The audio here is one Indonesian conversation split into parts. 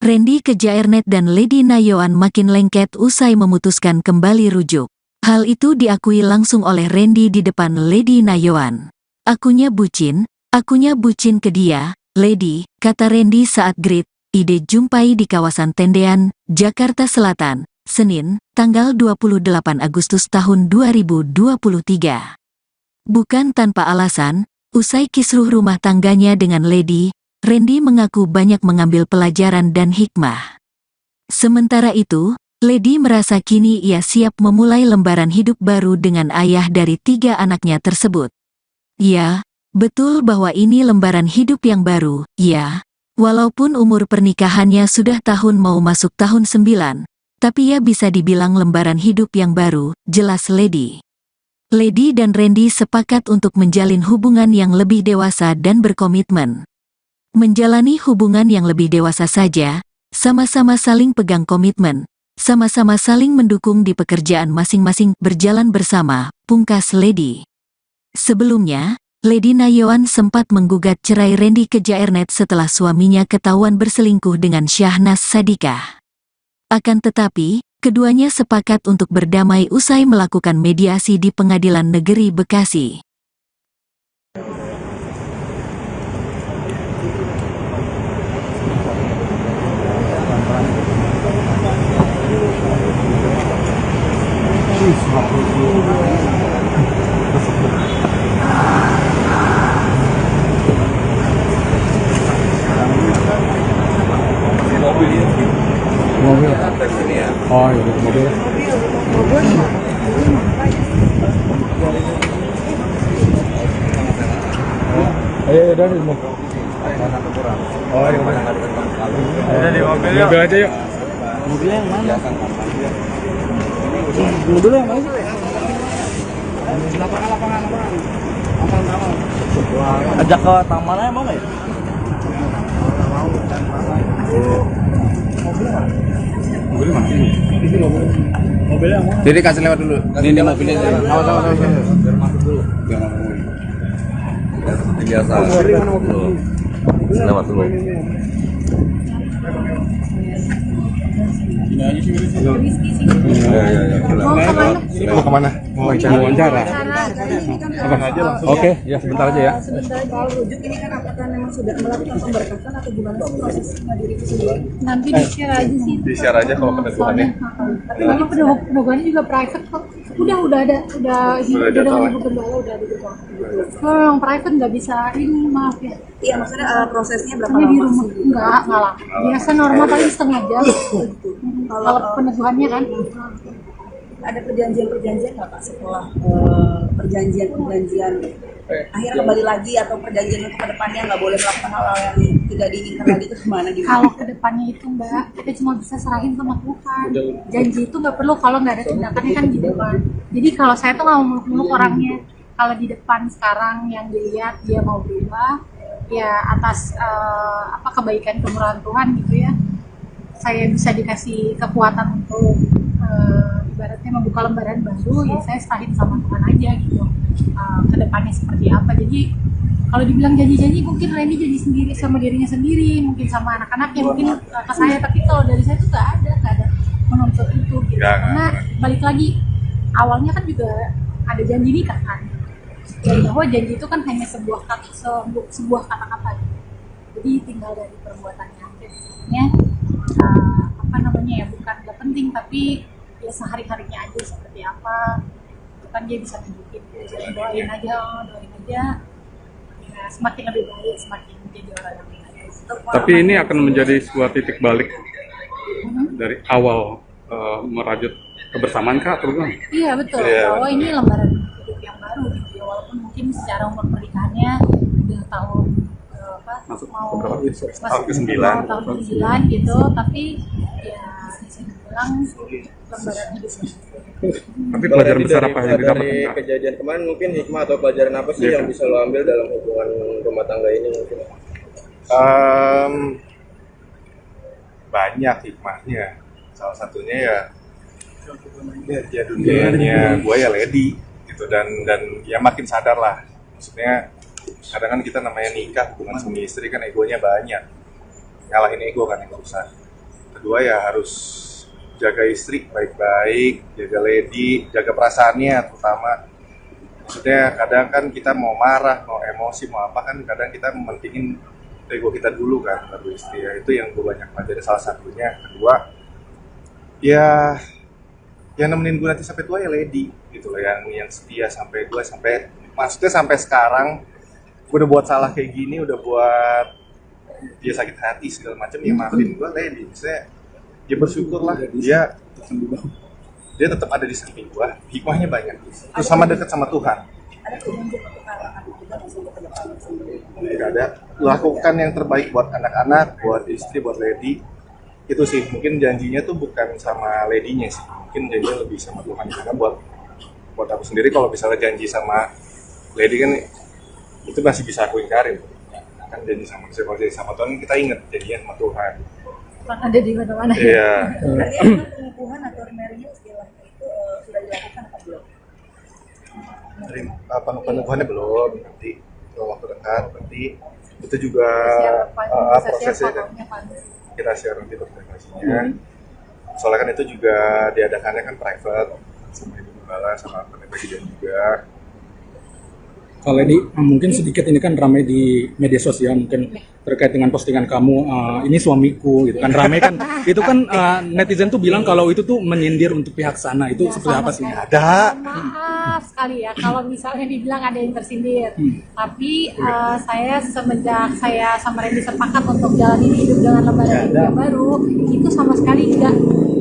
Randy Kejaernet dan Lady Nayoan makin lengket usai memutuskan kembali rujuk. Hal itu diakui langsung oleh Randy di depan Lady Nayoan. Akunya bucin ke dia, Lady, kata Randy saat greet ide jumpai di kawasan Tendean, Jakarta Selatan, Senin, tanggal 28 Agustus tahun 2023. Bukan tanpa alasan, usai kisruh rumah tangganya dengan Lady, Randy mengaku banyak mengambil pelajaran dan hikmah. Sementara itu, Lady merasa kini ia siap memulai lembaran hidup baru dengan ayah dari 3 anaknya tersebut. Ya, betul bahwa ini lembaran hidup yang baru, ya. Walaupun umur pernikahannya sudah mau masuk tahun 9, tapi ya bisa dibilang lembaran hidup yang baru, jelas Lady. Lady dan Randy sepakat untuk menjalin hubungan yang lebih dewasa dan berkomitmen. Menjalani hubungan yang lebih dewasa saja, sama-sama saling pegang komitmen, sama-sama saling mendukung di pekerjaan masing-masing berjalan bersama, pungkas Lady. Sebelumnya, Lady Nayoan sempat menggugat cerai Randy Kejaernet setelah suaminya ketahuan berselingkuh dengan Syahnaz Sadiqah. Akan tetapi, keduanya sepakat untuk berdamai usai melakukan mediasi di Pengadilan Negeri Bekasi. Mobil. Oh iya, mobil. Ayo dari mobil. Oh iya. Ada di mobil. Mobil aja yuk. Mobil yang mana? Mobil yang mana? Lapangan. Ajak ke tamannya mau nggak ya? Mobil mana? Mobilnya mana? Jadi kasih lewat dulu. Ini mobilnya. Awas. Biar masuk dulu. Biasa. Lewat dulu. Mau kemana? Mau wawancara. Oke, ya sebentar aja ya. Sebentar, kalau rujuk ini kan apakah memang sudah melakukan pemberkasan atau gimana sih proses mandiri itu sendiri? Nanti di-share aja sih. Di-share aja kalau peneguhannya. Tapi memang peneguhannya juga private kok. Udah ada dengan Ibu Gembala udah ada juga. Kalau memang private nggak bisa ini, maaf ya. Iya, maksudnya prosesnya berapa lama? Di rumah enggak lama. Biasa normal paling setengah jam. Kalau peneguhannya kan ada perjanjian nggak Pak setelah perjanjian akhirnya kembali lagi atau perjanjian untuk kedepannya nggak boleh melakukan hal-hal yang tidak diinginkan lagi itu gimana? Kalau kedepannya itu Mbak, kita cuma bisa serahin sama Tuhan. Janji itu nggak perlu kalau nggak ada tindakannya kan di depan. Jadi kalau saya tuh nggak mau muluk-muluk orangnya. Kalau di depan sekarang yang dilihat dia mau berubah, ya atas kebaikan kemurahan Tuhan gitu ya. Saya bisa dikasih kekuatan untuk ibaratnya membuka lembaran baru, ya saya serahin sama Tuhan aja gitu. Kedepannya seperti apa. Jadi kalau dibilang janji-janji mungkin Randy janji sendiri sama dirinya sendiri, mungkin sama anak-anaknya, mungkin ke saya, tapi kalau dari saya tuh nggak ada menuntut itu gitu. Karena balik lagi awalnya kan juga ada janji nikah kan, jadi bahwa janji itu kan hanya sebuah kata-kata gitu. Jadi tinggal dari perbuatannya aja sebenarnya. Bukan gak penting, tapi ya sehari-harinya aja seperti apa itu kan dia bisa tunjukin. Doain aja ya, semakin lebih baik, semakin menjadi orang yang baik. Tapi ini akan menjadi sebuah titik balik dari awal merajut kebersamaan kah atau gimana? Iya betul, bahwa ini lembaran hidup yang baru gitu ya, walaupun mungkin secara umur pernikahannya udah tahun tahun ke-9 gitu, tapi ya bisa dibilang lembaran hidup. Tapi pelajaran besar apa yang didapat dari kejadian kemarin, mungkin hikmah atau pelajaran apa sih yang bisa lo ambil dalam hubungan rumah tangga ini mungkin? Banyak hikmahnya. Salah satunya ya dunianya gue ya Lady gitu, dan ya makin sadar lah. Maksudnya kadang kan kita namanya nikah hubungan suami istri kan egonya banyak, ngalahin ego kan yang susah. kedua ya harus jaga istri baik-baik, jaga lady, jaga perasaannya terutama. Maksudnya kadang kan kita mau marah, mau emosi, mau apa kan kadang kita mementingin ego kita dulu kan, baru istri ya. Itu yang gue banyak pelajari salah satunya. Kedua, ya yang nemenin gue nanti sampai tua ya lady gitu loh, yang setia sampai gue sampai maksudnya sampai sekarang gue udah buat salah kayak gini, udah buat dia sakit hati segala macam ya maafin gue lady. Maksudnya dia bersyukur lah, dia tetap ada di samping gue, hikmahnya banyak, terus sama dekat sama Tuhan. Tidak ada, lakukan yang terbaik buat anak-anak, buat istri, buat lady. Itu sih, mungkin janjinya tuh bukan sama lady-nya sih, mungkin janjinya lebih sama Tuhan. Karena buat aku sendiri kalau misalnya janji sama lady kan itu masih bisa aku ingkarin. Kan janji sama kalau janji sama Tuhan kita ingat janjinya sama Tuhan. Tuhan ada di mana-mana. Iya. Artinya pengukuhan atau remarriage istilahnya itu sudah dilakukan atau belum? Pengukuhannya belum, nanti waktu dekat nanti itu juga prosesnya kan kita share nanti dokumentasinya. Soalnya kan itu juga diadakannya kan private sama Ibu Gembala sama Presiden juga. Kalau ini mungkin sedikit ini kan ramai di media sosial mungkin terkait dengan postingan kamu ini suamiku gitu kan ramai kan itu kan netizen tuh bilang kalau itu tuh menyindir untuk pihak sana itu Ya, seperti apa sih? sama Ada. Maaf sekali ya kalau misalnya dibilang ada yang tersindir. Tapi saya semenjak saya sama Randy sepakat untuk jalani hidup dengan lembaga hidup yang baru, itu sama sekali tidak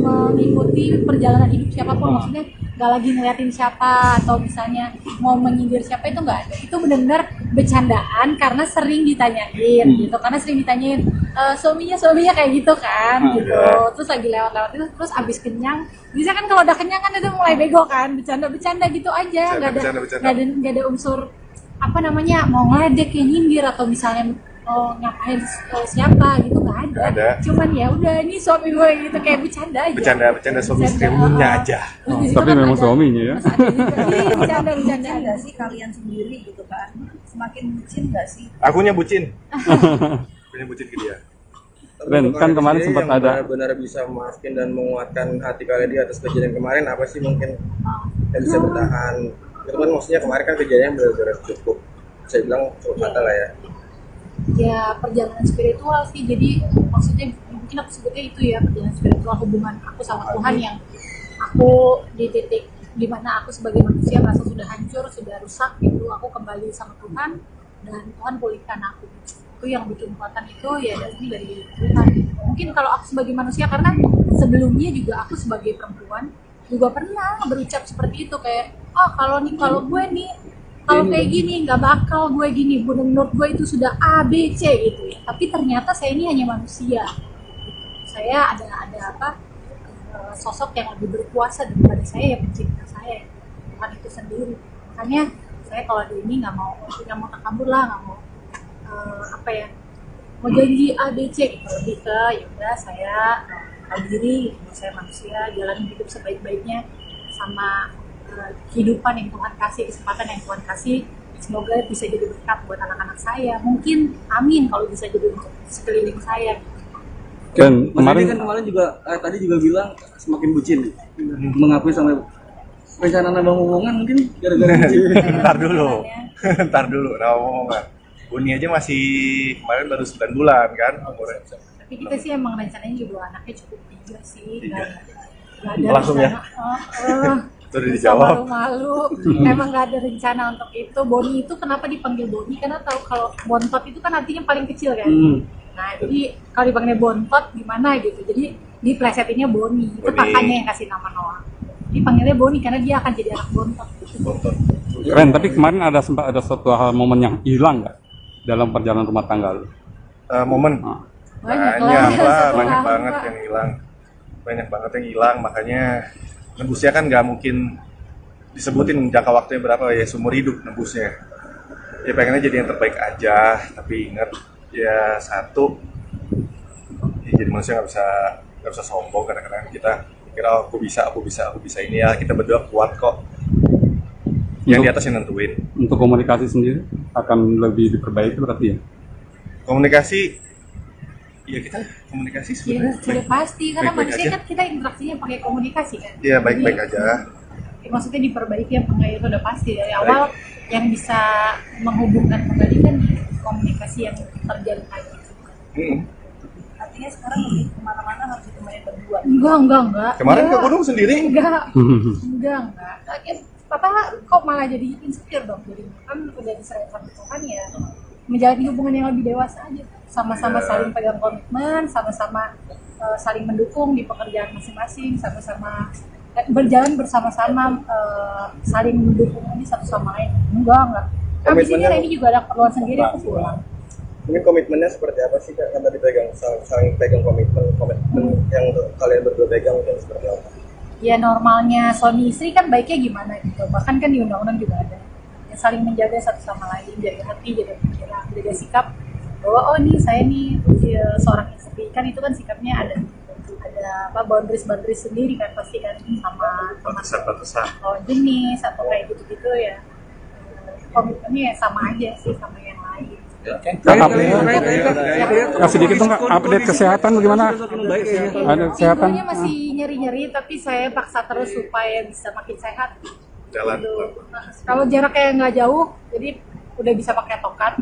mengikuti perjalanan hidup siapapun. Maksudnya nggak lagi ngeliatin siapa atau misalnya mau menyindir siapa, itu nggak ada. Itu benar-benar bercandaan karena sering ditanyain gitu, karena sering ditanyain suaminya kayak gitu kan gitu. Terus lagi lewat-lewat itu terus abis kenyang, bisa kan kalau udah kenyang kan itu mulai bego kan, bercanda gitu aja, nggak ada unsur apa namanya mau ngeledek ya, nyindir atau misalnya ngapain siapa gitu, nggak ada. Cuman ya udah ini suami gue gitu kayak bercanda aja. Bercanda suami istri umumnya aja. Tapi memang suaminya ya. Bercanda Nggak sih kalian sendiri gitu kan? Semakin bucin nggak sih? Akunya bucin. Akunya bucin ke dia. Ren, kan kemarin sempat yang ada benar-benar bisa memaafkan dan menguatkan hati kalian di atas kejadian kemarin, apa sih mungkin yang bisa bertahan? Itu kan maksudnya kemarin kan kejadian benar-benar cukup, saya bilang cukup fatal lah ya. Ya perjalanan spiritual sih, jadi maksudnya mungkin aku sebutnya itu ya, perjalanan spiritual, hubungan aku sama Tuhan yang aku di titik dimana aku sebagai manusia merasa sudah hancur, sudah rusak gitu, aku kembali sama Tuhan dan Tuhan pulihkan aku. Itu yang bikin kekuatan itu ya dari Tuhan. Mungkin kalau aku sebagai manusia, karena sebelumnya juga aku sebagai perempuan juga pernah berucap seperti itu, kayak kalau gue nih kalau kayak gini nggak bakal gue gini, menurut gue itu sudah A, B, C gitu ya. Tapi ternyata saya ini hanya manusia. Saya ada sosok yang lebih berkuasa daripada saya, ya pencipta saya, Tuhan itu sendiri. Makanya saya kalau di ini nggak mau takabur lah, nggak mau mau janji A, B, C gitu. Lebih ke yaudah saya tahu diri, saya manusia, jalan hidup sebaik-baiknya sama kehidupan yang Tuhan kasih, kesempatan yang Tuhan kasih, semoga bisa jadi berkat buat anak-anak saya. Mungkin amin kalau bisa jadi untuk sekeliling saya. Dan Kemarin kemarin kan juga tadi juga bilang semakin bucin, mengakui sampai rencana nambah hubungan mungkin gara-gara bucin. Ntar dulu, omongan. Buni aja masih kemarin baru 9 bulan kan umurnya. Tapi kita sih emang rencananya juga anaknya cukup 3 sih. 3. Nggak ada Langsung ya? Itu udah dijawab. Malu-malu. Emang nggak ada rencana untuk itu. Boni itu kenapa dipanggil Boni? Karena tahu kalau bontot itu kan artinya paling kecil kan. Nah jadi kalau dipanggil bontot gimana gitu. Jadi diplesetinnya Boni. Itu kakaknya yang kasih nama Noah. Dipanggilnya Boni karena dia akan jadi anak bontot. Ren, tapi kemarin sempat ada suatu hal momen yang hilang nggak dalam perjalanan rumah tangga lu? Momen Banyak banyak banget yang hilang. Banyak banget yang hilang, makanya nebusnya kan nggak mungkin disebutin jangka waktunya berapa ya, seumur hidup nebusnya. Ya pengennya jadi yang terbaik aja, tapi ingat ya satu, ya jadi manusia nggak bisa sombong. Kadang-kadang kita kira aku bisa ini ya, kita berdua kuat kok. Yang di atas yang nentuin. Untuk komunikasi sendiri akan lebih diperbaiki berarti ya? Komunikasi Iya, kita komunikasi Ya, sebenarnya sudah pasti karena baik-baik manusia aja. kan kita interaksinya pakai komunikasi kan. Iya, baik-baik Jadi, aja. ya, maksudnya diperbaiki apa enggak itu udah pasti dari awal. Yang bisa menghubungkan kembali kan komunikasi yang terjalin lagi. Artinya sekarang lebih kemana-mana harus ditemani berdua. Enggak. Kemarin ke Enggak. gunung sendiri. Enggak. Papa kok malah jadi insecure dong, jadi kan udah diserahin sama Tuhan ya, menjalani hubungan yang lebih dewasa aja, sama-sama saling pegang komitmen, sama-sama saling mendukung di pekerjaan masing-masing, sama-sama berjalan bersama-sama, saling mendukung aja satu sama lain. Enggak. Habis ini Komitmennya- Reni juga ada keperluan sendiri, aku pulang. Mungkin komitmennya seperti apa sih Kak? Kan tadi pegang saling pegang komitmen yang kalian berdua pegang mungkin seperti apa? Ya normalnya suami istri kan baiknya gimana gitu, bahkan kan di undang-undang juga ada ya, saling menjaga satu sama lain, jaga hati, jaga pikiran, jaga sikap bahwa oh nih saya nih seorang istri, kan itu kan sikapnya ada apa boundaries sendiri kan pasti kan sama Batasan-batasan. lawan jenis atau kayak gitu ya. Komitmennya ya sama aja sih sama yang lain. Sedikit dong Kak, update kesehatan bagaimana? Ada kesehatan? Ibunya masih nyeri-nyeri tapi saya paksa terus supaya bisa makin sehat. Jalan. Gitu. Nah, kalau jaraknya nggak jauh, jadi udah bisa pakai tokat.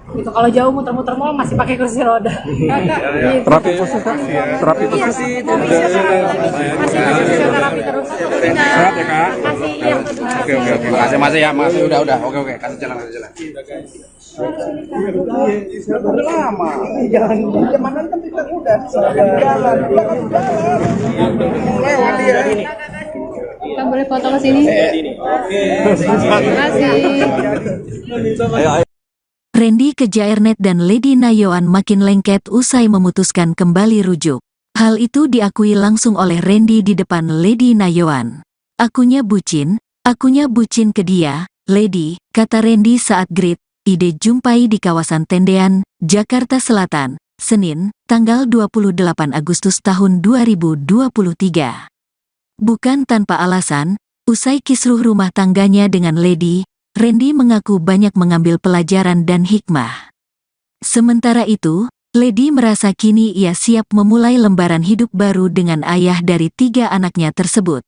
Gitu. Kalau jauh muter-muter mall masih pakai kursi roda. Gitu. Terapi khusus Kak? Terapi Iya, khusus? mau masih fisioterapi terus. Sehat ya Kak? Masih iya betul. Oke. Makasih Mas ya, Mas. Udah. Oke. Kasih jalan. Kita boleh foto ke sini? Terima kasih. Randy Kejairnet dan Lady Nayoan makin lengket usai memutuskan kembali rujuk. Hal itu diakui langsung oleh Randy di depan Lady Nayoan. Akunya bucin ke dia, Lady, kata Randy saat greet ide jumpai di kawasan Tendean, Jakarta Selatan, Senin, tanggal 28 Agustus tahun 2023. Bukan tanpa alasan, usai kisruh rumah tangganya dengan Lady, Randy mengaku banyak mengambil pelajaran dan hikmah. Sementara itu, Lady merasa kini ia siap memulai lembaran hidup baru dengan ayah dari 3 anaknya tersebut.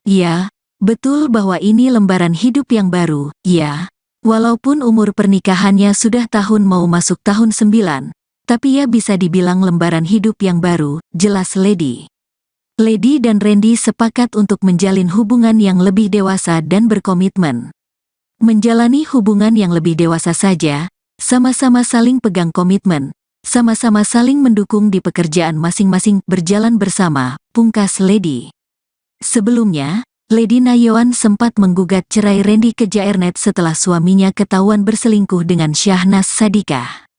Ya, betul bahwa ini lembaran hidup yang baru, ya. Walaupun umur pernikahannya sudah tahun mau masuk tahun 9, tapi ya bisa dibilang lembaran hidup yang baru, jelas Lady. Lady dan Randy sepakat untuk menjalin hubungan yang lebih dewasa dan berkomitmen. Menjalani hubungan yang lebih dewasa saja, sama-sama saling pegang komitmen, sama-sama saling mendukung di pekerjaan masing-masing berjalan bersama, pungkas Lady. Sebelumnya, Lady Nayoan sempat menggugat cerai Randy Kejairnet setelah suaminya ketahuan berselingkuh dengan Syahnaz Sadikah.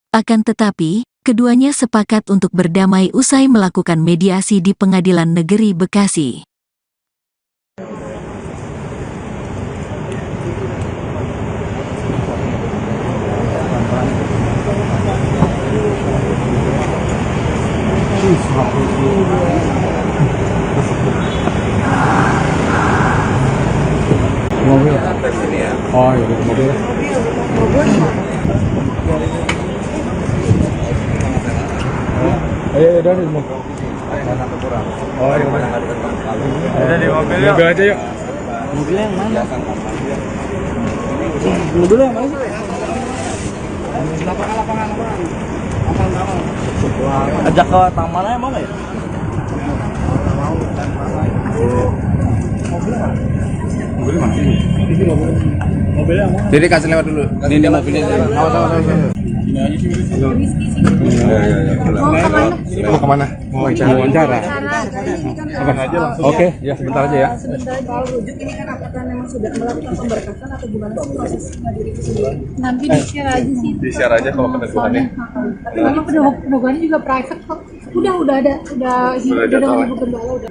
Akan tetapi, keduanya sepakat untuk berdamai usai melakukan mediasi di Pengadilan Negeri Bekasi. Mobil. Oh iya, mobil. Ayo, udah di mobil. Oh iya, udah di mobil. Mobil aja yuk. Mobilnya yang mana? Mobilnya yang mana? Lapangan. Ajak ke tamannya mau nggak ya? Mobil mana? Mobilnya mau? Jadi kasih lewat dulu. Ini mobilnya. Awas. Mau kemana? Mau wawancara. Oke, ya sebentar aja ya. Sebentar soal rujuk ini kan apakah memang sudah melakukan pemberkasan atau gimana sih prosesnya diri itu sendiri? Nanti di-share aja sih. Di-share aja kalau peneguhannya. Tapi memang peneguhannya juga private kok. Udah ada dengan Ibu Gembala udah.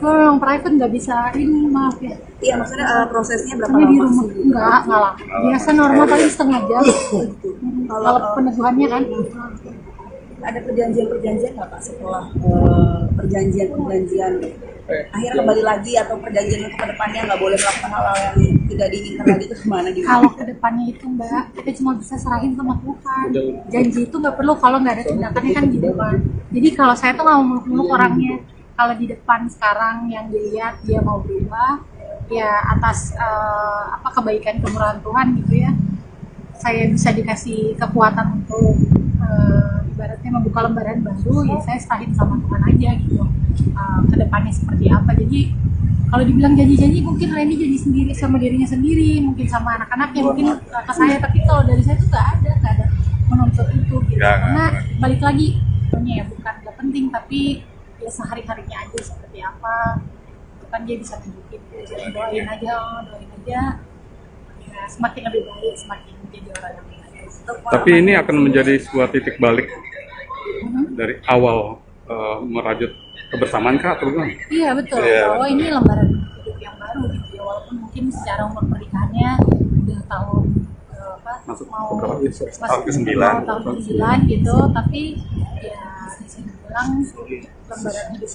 Memang private nggak bisa ini maaf ya. Iya, maksudnya prosesnya berapa Hanya di lama rumah sih? enggak lama. Biasa normal paling setengah jam. Kalau peneguhannya kan ada perjanjian nggak Pak setelah perjanjian akhirnya kembali lagi atau perjanjian untuk kedepannya nggak boleh melakukan hal-hal yang tidak diinginkan lagi itu gimana? Kalau kedepannya itu Mbak, kita cuma bisa serahin sama Tuhan. Janji itu nggak perlu kalau nggak ada tindakannya kan gitu kan. Jadi kalau saya tuh nggak mau meluk-meluk orangnya. Kalau di depan sekarang yang dilihat dia mau berubah, ya atas kebaikan kemurahan Tuhan gitu ya. Saya bisa dikasih kekuatan untuk ibaratnya membuka lembaran baru, ya saya serahin sama Tuhan aja gitu. Kedepannya seperti apa. Jadi kalau dibilang janji-janji, mungkin Randy janji sendiri sama dirinya sendiri, mungkin sama anak-anaknya, mungkin ke saya, tapi kalau dari saya tuh nggak ada menuntut itu gitu. Karena balik lagi, ya bukan nggak penting, tapi ya sehari-harinya aja seperti apa, itu kan dia bisa tunjukin. Doain aja, ya semakin lebih baik, semakin menjadi orang yang baik. Tapi ini akan menjadi sebuah titik balik dari awal merajut kebersamaan kah atau gimana? Iya betul, bahwa ini lembaran hidup yang baru gitu ya, walaupun mungkin secara umur pernikahannya udah tahun tahun ke-9 gitu, tapi ya bisa dibilang lembaran hidup.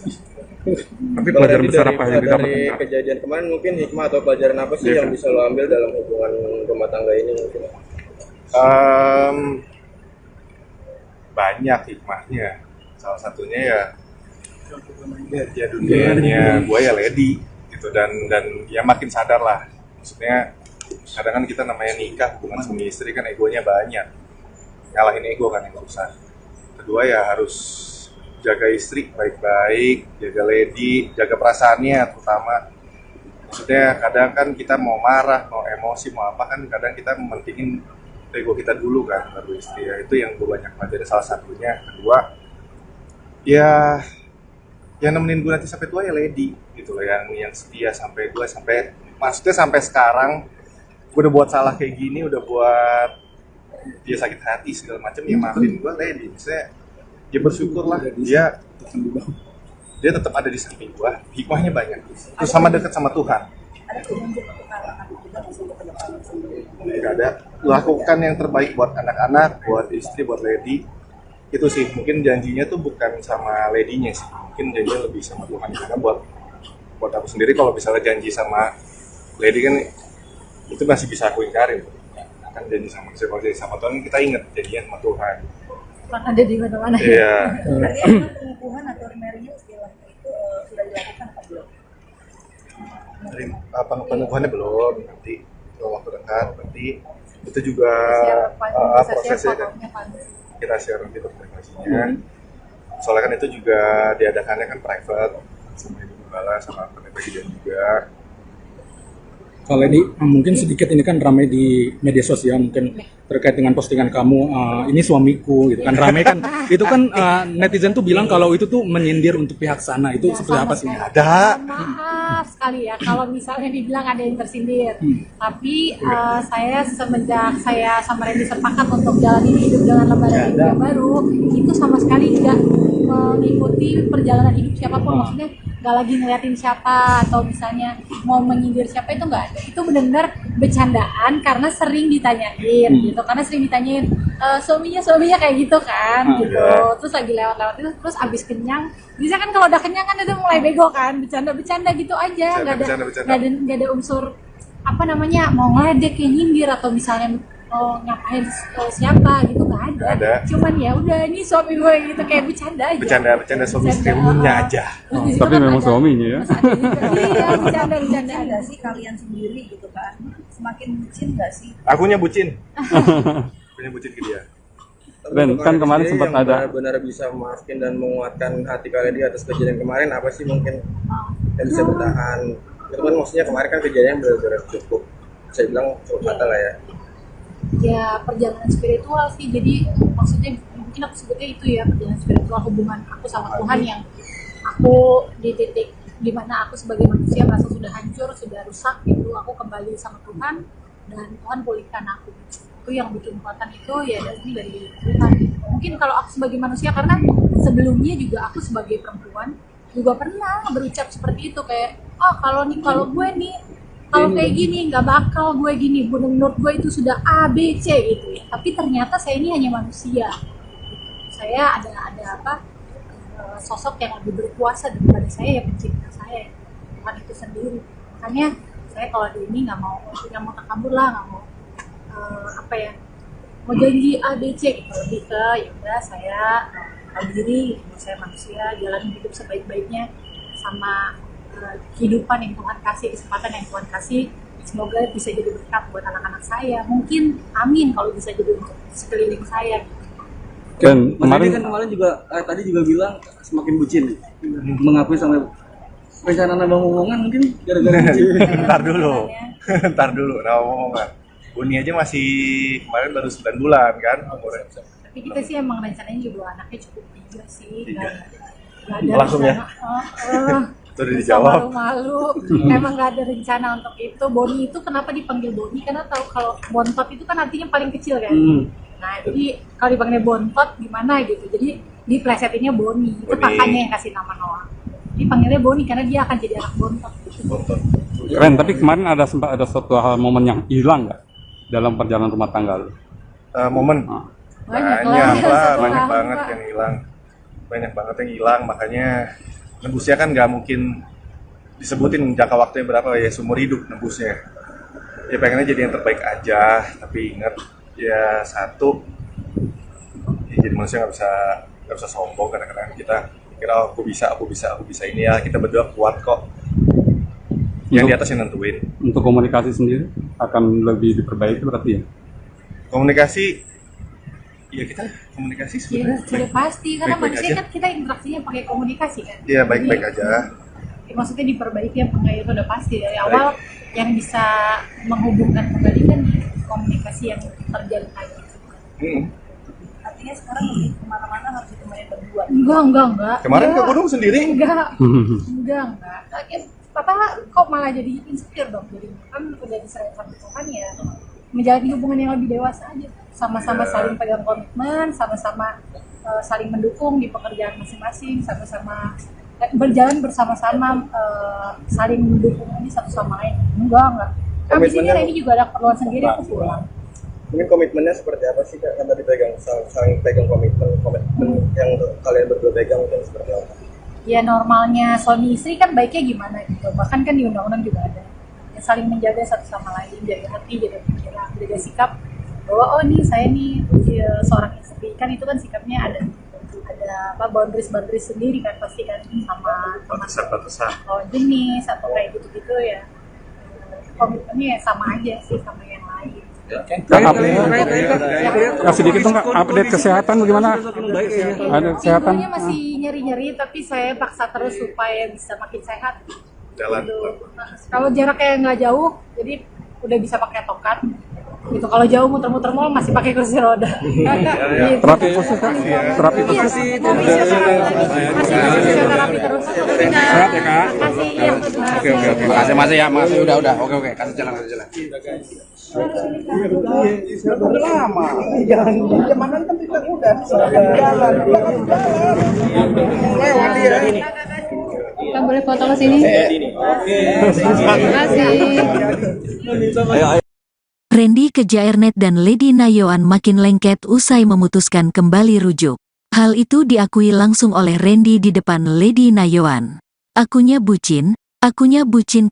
Tapi pelajaran besar apa yang dari didapatkan? kejadian kemarin mungkin hikmah atau pelajaran apa sih yang bisa lo ambil dalam hubungan rumah tangga ini mungkin? Banyak hikmahnya. Salah satunya ya dunianya gue ya lady gitu, dan ya makin sadar lah. Maksudnya kadang kan kita namanya nikah hubungan suami istri kan egonya banyak, ngalahin ego kan yang susah. Kedua ya harus jaga istri baik-baik, jaga lady, jaga perasaannya terutama. Maksudnya kadang kan kita mau marah, mau emosi, mau apa kan kadang kita mementingin ego kita dulu kan baru istri. Ya itu yang gue banyak pelajari salah satunya. Kedua ya yang nemenin gue nanti sampai tua ya lady gitu loh, yang setia sampai gue maksudnya sampai sekarang gue udah buat salah kayak gini, udah buat dia sakit hati segala macam, ya maafin gue lady. Maksudnya dia bersyukur lah, dia tetap ada di samping gue, hikmahnya banyak, terus sama dekat sama Tuhan. Gak ada, lakukan yang terbaik buat anak-anak, buat istri, buat lady. Itu sih, mungkin janjinya tuh bukan sama lady-nya sih, mungkin janjinya lebih sama Tuhan. Karena buat aku sendiri kalau misalnya janji sama lady kan itu masih bisa aku ingkarin. Kan janji sama Tuhan kita ingat janjinya sama Tuhan. Tuhan ada di mana-mana. Iya. Berarti apa pengukuhan atau remarriage istilahnya itu sudah dilakukan atau belum? Pengukuhannya belum, nanti waktu dekat nanti itu juga prosesnya kan kita share nanti dokumentasinya. Soalnya kan itu juga diadakannya kan private sama Ibu Gembala sama presiden juga. Kalau ini mungkin sedikit ini kan ramai di media sosial mungkin terkait dengan postingan kamu, ini suamiku gitu kan, ramai kan. Itu kan netizen tuh bilang kalau itu tuh menyindir untuk pihak sana, itu Ya, seperti apa sih? Ada. Maaf sekali ya kalau misalnya dibilang ada yang tersindir. Tapi saya semenjak saya sama Randy sepakat untuk jalani hidup dengan lembaran hidup yang baru, itu sama sekali tidak mengikuti perjalanan hidup siapapun. Maksudnya nggak lagi ngeliatin siapa atau misalnya mau menyindir siapa, itu nggak ada. Itu benar-benar bercandaan karena sering ditanyain gitu, karena sering ditanyain suaminya kayak gitu kan gitu. Terus lagi lewat itu, terus abis kenyang, bisa kan kalau udah kenyang kan udah mulai bego kan, bercanda gitu aja, nggak ada unsur apa namanya mau ngeledek kayak nyindir atau misalnya ngapain siapa gitu, nggak ada. Cuman ya udah ini suami gue gitu, kayak bercanda aja. Bercanda suami istrinya aja. Tapi memang suaminya ya. Iya, bercanda nggak sih kalian sendiri gitu kan? Semakin bucin nggak sih? Akunya bucin. Akunya bucin ke dia. Dan kan kemarin sempat ada benar-benar bisa memaafkan dan menguatkan hati kalian di atas kejadian kemarin, apa sih mungkin yang bisa bertahan? Itu kan maksudnya kemarin kan kejadian benar-benar cukup, saya bilang cukup fatal lah ya. Ya perjalanan spiritual sih, jadi maksudnya mungkin aku sebutnya itu ya, perjalanan spiritual, hubungan aku sama Tuhan yang aku di titik dimana aku sebagai manusia merasa sudah hancur, sudah rusak gitu, aku kembali sama Tuhan dan Tuhan pulihkan aku. Itu yang bikin kekuatan itu ya dari Tuhan. Mungkin kalau aku sebagai manusia, karena sebelumnya juga aku sebagai perempuan juga pernah berucap seperti itu, kayak kalau gue nih kalau kayak gini nggak bakal gue gini, menurut gue itu sudah A, B, C gitu ya. Tapi ternyata saya ini hanya manusia. saya ada sosok yang lebih berkuasa daripada saya, yang pencipta saya, Tuhan itu sendiri. Makanya saya kalau di ini nggak mau takabur lah, nggak mau mau janji A B C gitu, lebih ke ya udah saya tahu diri, saya manusia, jalan hidup sebaik-baiknya sama kehidupan yang Tuhan kasih, kesempatan yang Tuhan kasih, semoga bisa jadi berkat buat anak-anak saya, mungkin amin kalau bisa jadi untuk sekeliling saya gitu. Dan Mas Randy kan kemarin juga tadi juga bilang semakin bucin, mengakui sampai rencana nambah omongan mungkin gara-gara bucin. Ntar dulu, nah omongan. Uni aja masih kemarin baru 9 bulan kan umurnya. Tapi kita sih emang rencananya juga anaknya cukup 3 sih, nggak ada Langsung ya? Itu udah dijawab. Malu-malu, emang nggak ada rencana untuk itu. Boni itu kenapa dipanggil Boni? Karena tahu kalau bontot itu kan artinya paling kecil kan. Nah jadi kalau dipanggil bontot gimana gitu, jadi diplesetinnya Boni. Itu kakaknya yang kasih nama Noah. Dipanggilnya Boni karena dia akan jadi anak bontot. Ren, tapi kemarin sempat ada suatu hal momen yang hilang nggak dalam perjalanan rumah tangga lu? Momen Banyak banget yang hilang. Banyak banget yang hilang, makanya nebusnya kan nggak mungkin disebutin jangka waktunya berapa ya, seumur hidup nebusnya. Ya pengennya jadi yang terbaik aja, tapi ingat ya satu, ya jadi manusia nggak bisa sombong. Kadang-kadang kita kira aku bisa ini ya, kita berdua kuat kok. Yang di atas yang nentuin. Untuk komunikasi sendiri akan lebih diperbaiki berarti ya? Komunikasi, ya kita komunikasi sebenarnya. Sudah pasti, karena Baik-baik manusia aja. kan kita interaksinya pakai komunikasi kan. Iya baik-baik Jadi, aja. maksudnya diperbaiki apa enggak itu udah pasti dari awal. Yang bisa menghubungkan kembali kan komunikasi yang terjalin lagi. Artinya sekarang lebih kemana-mana harus ditemani berdua. Enggak. Kemarin ke gunung sendiri? Enggak. Ya, Papa kok malah jadi insecure dong, jadi kan udah diserahin sama Tuhan ya, menjalani hubungan yang lebih dewasa aja, sama-sama saling pegang komitmen, sama-sama saling mendukung di pekerjaan masing-masing, sama-sama berjalan bersama-sama, saling mendukung ini satu sama lain. Enggak. Kami sini ini juga ada keperluan sendiri, aku pulang. Mungkin komitmennya seperti apa sih Kak? Kan tadi saling pegang komitmen yang kalian berdua pegang mungkin seperti apa? Ya normalnya suami istri kan baiknya gimana gitu, bahkan kan di undang-undang juga ada ya, saling menjaga satu sama lain, jaga hati, jaga pikiran, jaga sikap bahwa oh nih saya nih seorang istri, kan itu kan sikapnya ada boundaries sendiri kan pasti kan, sama Batasan. jenis atau kayak gitu ya, komitmennya ya sama aja sih sama yang lain. Sedikit dong update kesehatan bagaimana? Ada kesehatan? Ibunya masih nyeri-nyeri, tapi saya paksa terus supaya bisa makin sehat. Jalan. Nah, kalau jaraknya nggak jauh, jadi udah bisa pakai tokat. Gitu. Kalau jauh muter-muter mall masih pakai kursi roda. Gitu. Terapi khusus kan? Terapi Iya, khusus? mau masih fisioterapi terus. Sehat ya Kak? Makasih ya. Oke. Makasih ya, Mas. Udah. Oke. Kasih jalan. Kita boleh foto ke sini? Terima kasih. Randy Kejairnet dan Lady Nayoan makin lengket usai memutuskan kembali rujuk. Hal itu diakui langsung oleh Randy di depan Lady Nayoan. Akunya bucin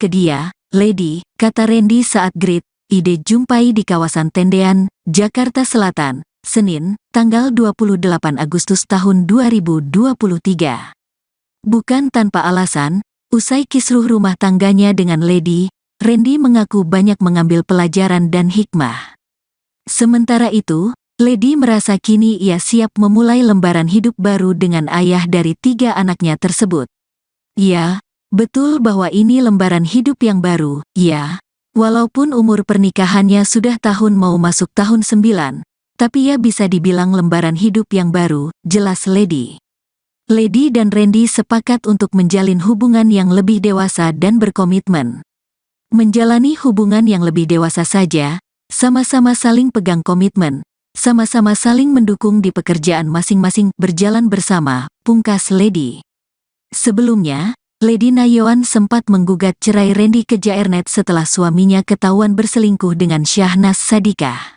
ke dia, Lady, kata Randy saat greet ide jumpai di kawasan Tendean, Jakarta Selatan, Senin, tanggal 28 Agustus tahun 2023. Bukan tanpa alasan, usai kisruh rumah tangganya dengan Lady, Randy mengaku banyak mengambil pelajaran dan hikmah. Sementara itu, Lady merasa kini ia siap memulai lembaran hidup baru dengan ayah dari 3 anaknya tersebut. Ya, betul bahwa ini lembaran hidup yang baru, ya. Walaupun umur pernikahannya sudah tahun mau masuk tahun 9, tapi ya bisa dibilang lembaran hidup yang baru, jelas Lady. Lady dan Randy sepakat untuk menjalin hubungan yang lebih dewasa dan berkomitmen. Menjalani hubungan yang lebih dewasa saja, sama-sama saling pegang komitmen, sama-sama saling mendukung di pekerjaan masing-masing berjalan bersama, pungkas Lady. Sebelumnya, Lady Nayoan sempat menggugat cerai Randy Kejairnet setelah suaminya ketahuan berselingkuh dengan Syahnas Sadikah.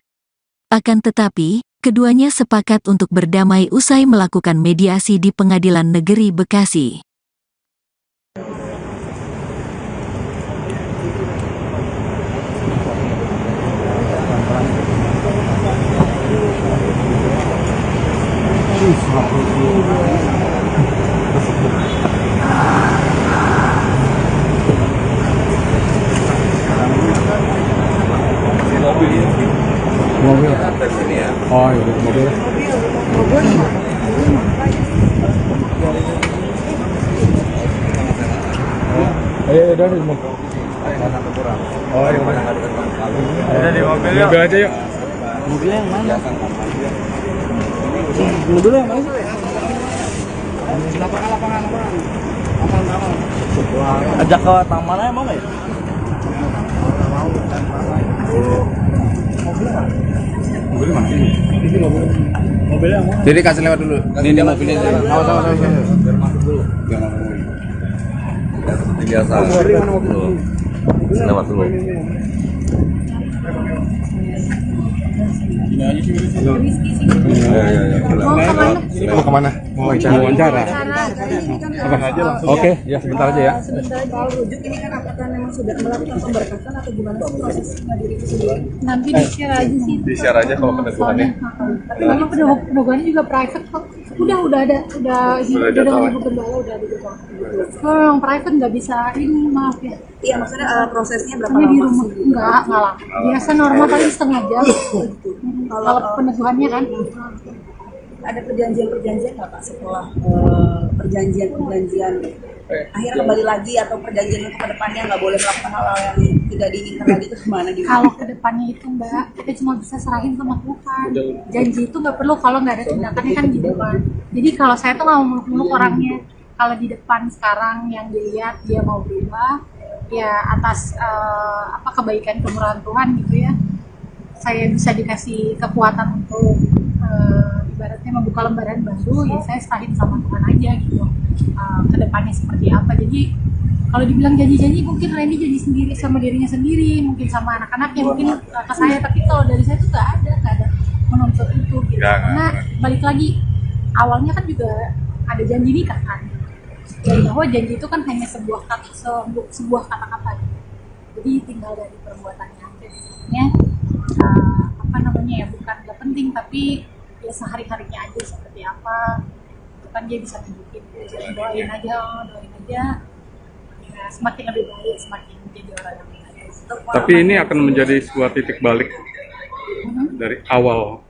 Akan tetapi, Keduanya sepakat untuk berdamai usai melakukan mediasi di Pengadilan Negeri Bekasi. Mobil. Oh iya, mobil. Ayo, udah di mobil. Oh iya, udah di mobil. Mobil aja yuk. Mobilnya yang mana? Mobilnya yang mana? Lapangan. Ajak ke taman aja mau nggak ya? Mobil mana? Mobilnya mana? Jadi kasih lewat dulu. Ini mobilnya. Awas. Biar masuk dulu. Biasa. Lewat dulu. Mau kemana? Mau wawancara. Oke, ya sebentar aja ya. Soal rujuk ini kan apakah memang sudah melakukan pemberkasan atau gimana sih prosesnya diri itu sendiri? Nanti di-share aja sih. Di-share aja kalau peneguhannya. Tapi memang peneguhannya juga private kok. Udah ada dengan Ibu Gembala udah ada gitu. Memang private nggak bisa ini, maaf ya. Iya, maksudnya prosesnya berapa Hanya di lama rumah sih? enggak lama. Biasa normal paling setengah jam. Kalau peneguhannya kan Ada perjanjian nggak Pak setelah perjanjian akhirnya kembali lagi atau perjanjian untuk kedepannya nggak boleh melakukan hal-hal yang tidak diinginkan lagi itu kemana di kalau kedepannya itu Mbak, kita cuma bisa serahin sama Tuhan. Janji itu nggak perlu kalau nggak ada tindakannya kan gitu kan. Jadi kalau saya tuh nggak mau muluk-muluk orangnya. Kalau di depan sekarang yang dilihat dia mau berubah, ya atas kebaikan kemurahan Tuhan gitu ya. Saya bisa dikasih kekuatan untuk ibaratnya membuka lembaran baru, ya saya serahin sama Tuhan aja gitu. Kedepannya seperti apa. Jadi kalau dibilang janji-janji mungkin Randy janji sendiri sama dirinya sendiri, mungkin sama anak-anaknya, mungkin ke saya, tapi kalau dari saya tuh nggak ada menuntut itu gitu. Karena balik lagi awalnya kan juga ada janji nikah kan, dan bahwa janji itu kan hanya sebuah kata-kata gitu. Jadi tinggal dari perbuatannya aja sebenarnya. Ya bukan nggak penting, tapi ya sehari-harinya aja seperti apa itu kan dia bisa tunjukin. Doain aja ya, semakin lebih baik, semakin menjadi orang yang baik. Tapi ini akan menjadi sebuah titik balik dari awal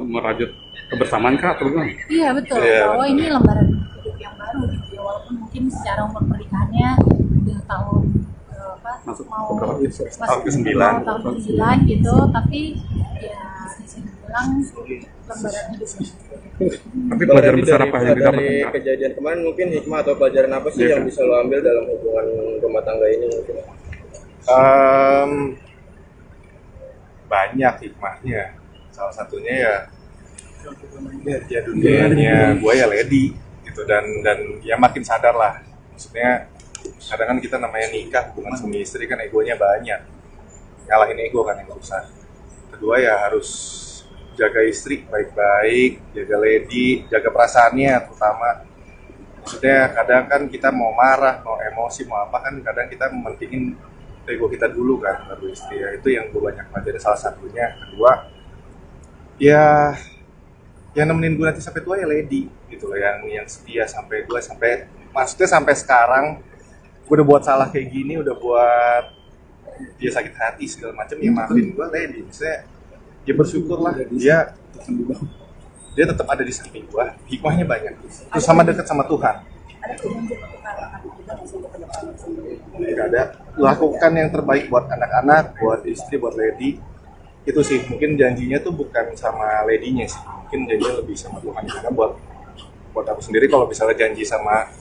merajut kebersamaan kah atau gimana? Iya betul, bahwa ini lembaran hidup yang baru gitu ya, walaupun mungkin secara umur pernikahannya udah tahun Masuk mau tahun ke-9 gitu, tapi ya bisa dibilang lembaran hidup yang Tapi pelajaran besar apa yang didapatkan? Dari kejadian kemarin mungkin hikmah atau pelajaran apa sih yang bisa lo ambil dalam hubungan rumah tangga ini mungkin? Banyak hikmahnya. Salah satunya ya dunianya gue ya Lady gitu, dan ya makin sadar lah. Maksudnya kadang kan kita namanya nikah, hubungan suami istri kan egonya banyak, ngalahin ego kan yang susah. Kedua ya harus jaga istri baik-baik, jaga Lady, jaga perasaannya terutama. Maksudnya kadang kan kita mau marah, mau emosi, mau apa kan kadang kita mementingin ego kita dulu kan, baru istri. Ya itu yang gue banyak pelajari salah satunya. Kedua ya nemenin gue nanti sampai tua ya Lady gitu loh, yang setia sampai gue maksudnya sampai sekarang. Gue udah buat salah kayak gini, udah buat dia sakit hati segala macam, ya maafin gue Lady. Maksudnya dia bersyukur lah, dia tetap ada di samping gue. Hikmahnya banyak, terus sama dekat sama Tuhan. Ada perjanjian untuk anak-anak juga nggak sih untuk kedepannya? Tidak ada, lakukan yang terbaik buat anak-anak, buat istri, buat Lady. Itu sih, mungkin janjinya tuh bukan sama Lady-nya sih, mungkin janjinya lebih sama Tuhan. Karena buat aku sendiri kalau misalnya janji sama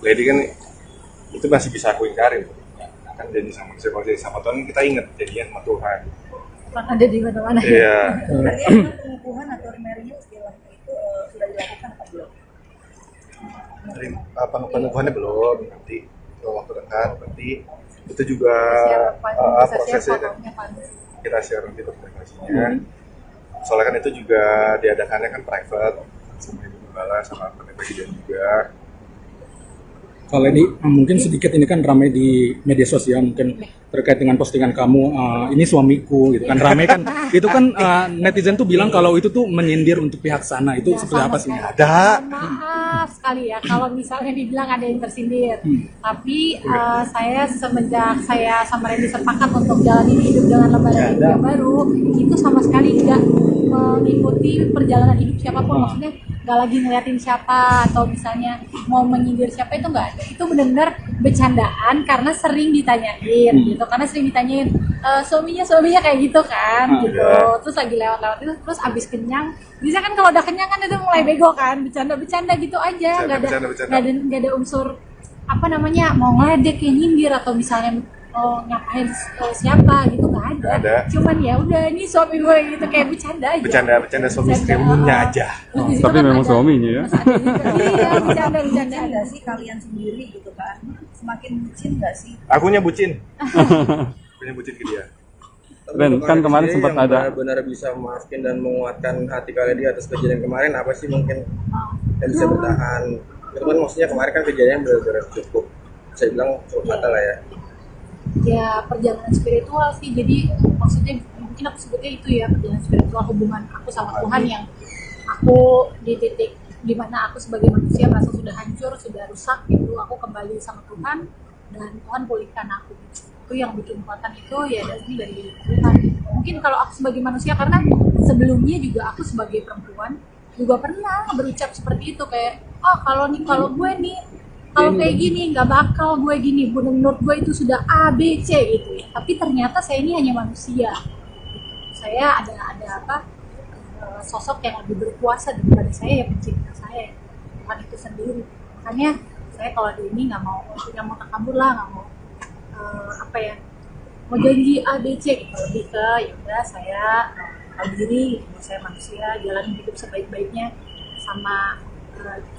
Lady kan itu masih bisa aku ingkarin. Kan janji sama Tuhan kita ingat janjinya sama Tuhan. ada di mana-mana. Iya. Artinya pengukuhan atau remarriage istilahnya itu sudah dilakukan apa belum? Pengukuhannya belum, nanti waktu dekat nanti itu juga prosesnya kan kita share nanti dokumentasinya. Soalnya kan itu juga diadakannya kan private sama Ibu Gembala sama Presiden juga. Kalau ini mungkin sedikit ini kan ramai di media sosial mungkin terkait dengan postingan kamu ini suamiku gitu kan ramai kan itu kan netizen tuh bilang kalau itu tuh menyindir untuk pihak sana itu seperti apa sih? Ada. Maaf sekali ya kalau misalnya dibilang ada yang tersindir. Tapi saya semenjak saya sama Randy sepakat untuk jalani hidup dengan lembaran hidup yang baru, itu sama sekali nggak mengikuti perjalanan hidup siapapun. Maksudnya nggak lagi ngeliatin siapa atau misalnya mau menyindir siapa, itu nggak ada. Itu benar-benar bercandaan karena sering ditanyain gitu, karena sering ditanyain suaminya kayak gitu kan gitu. Terus lagi lewat itu, terus abis kenyang bisa kan, kalau udah kenyang kan itu mulai bego kan, bercanda gitu aja, nggak ada unsur apa namanya mau ngeledek kayak nyindir atau misalnya ngapain siapa gitu, nggak ada. Cuman ya udah ini suami gue gitu, kayak bercanda aja. Bercanda suami istri umumnya aja. Tapi memang suaminya ya. Iya, bercanda nggak sih kalian sendiri gitu kan? Semakin bucin nggak sih? Akunya bucin. Akunya bucin ke dia. Ben, kan kemarin sempat yang ada benar-benar bisa memaafkan dan menguatkan hati kalian di atas kejadian kemarin, apa sih mungkin yang bisa bertahan? Itu kan maksudnya kemarin kan kejadian benar-benar cukup, saya bilang cukup fatal lah ya. Ya perjalanan spiritual sih, jadi maksudnya mungkin aku sebutnya itu ya, perjalanan spiritual, hubungan aku sama Tuhan yang aku di titik dimana aku sebagai manusia merasa sudah hancur, sudah rusak gitu, aku kembali sama Tuhan dan Tuhan pulihkan aku. Itu yang bikin kekuatan itu ya dari Tuhan. Mungkin kalau aku sebagai manusia, karena sebelumnya juga aku sebagai perempuan juga pernah berucap seperti itu, kayak kalau gue nih kalau kayak gini nggak bakal gue gini, menurut gue itu sudah A, B, C gitu ya. Tapi ternyata saya ini hanya manusia. Saya ada sosok yang lebih berkuasa daripada saya, yang pencipta saya, Tuhan itu sendiri. Makanya saya kalau di ini nggak mau takabur lah, nggak mau mau janji A, B, C gitu. Lebih ke ya udah saya tahu diri, saya manusia, jalan hidup sebaik-baiknya sama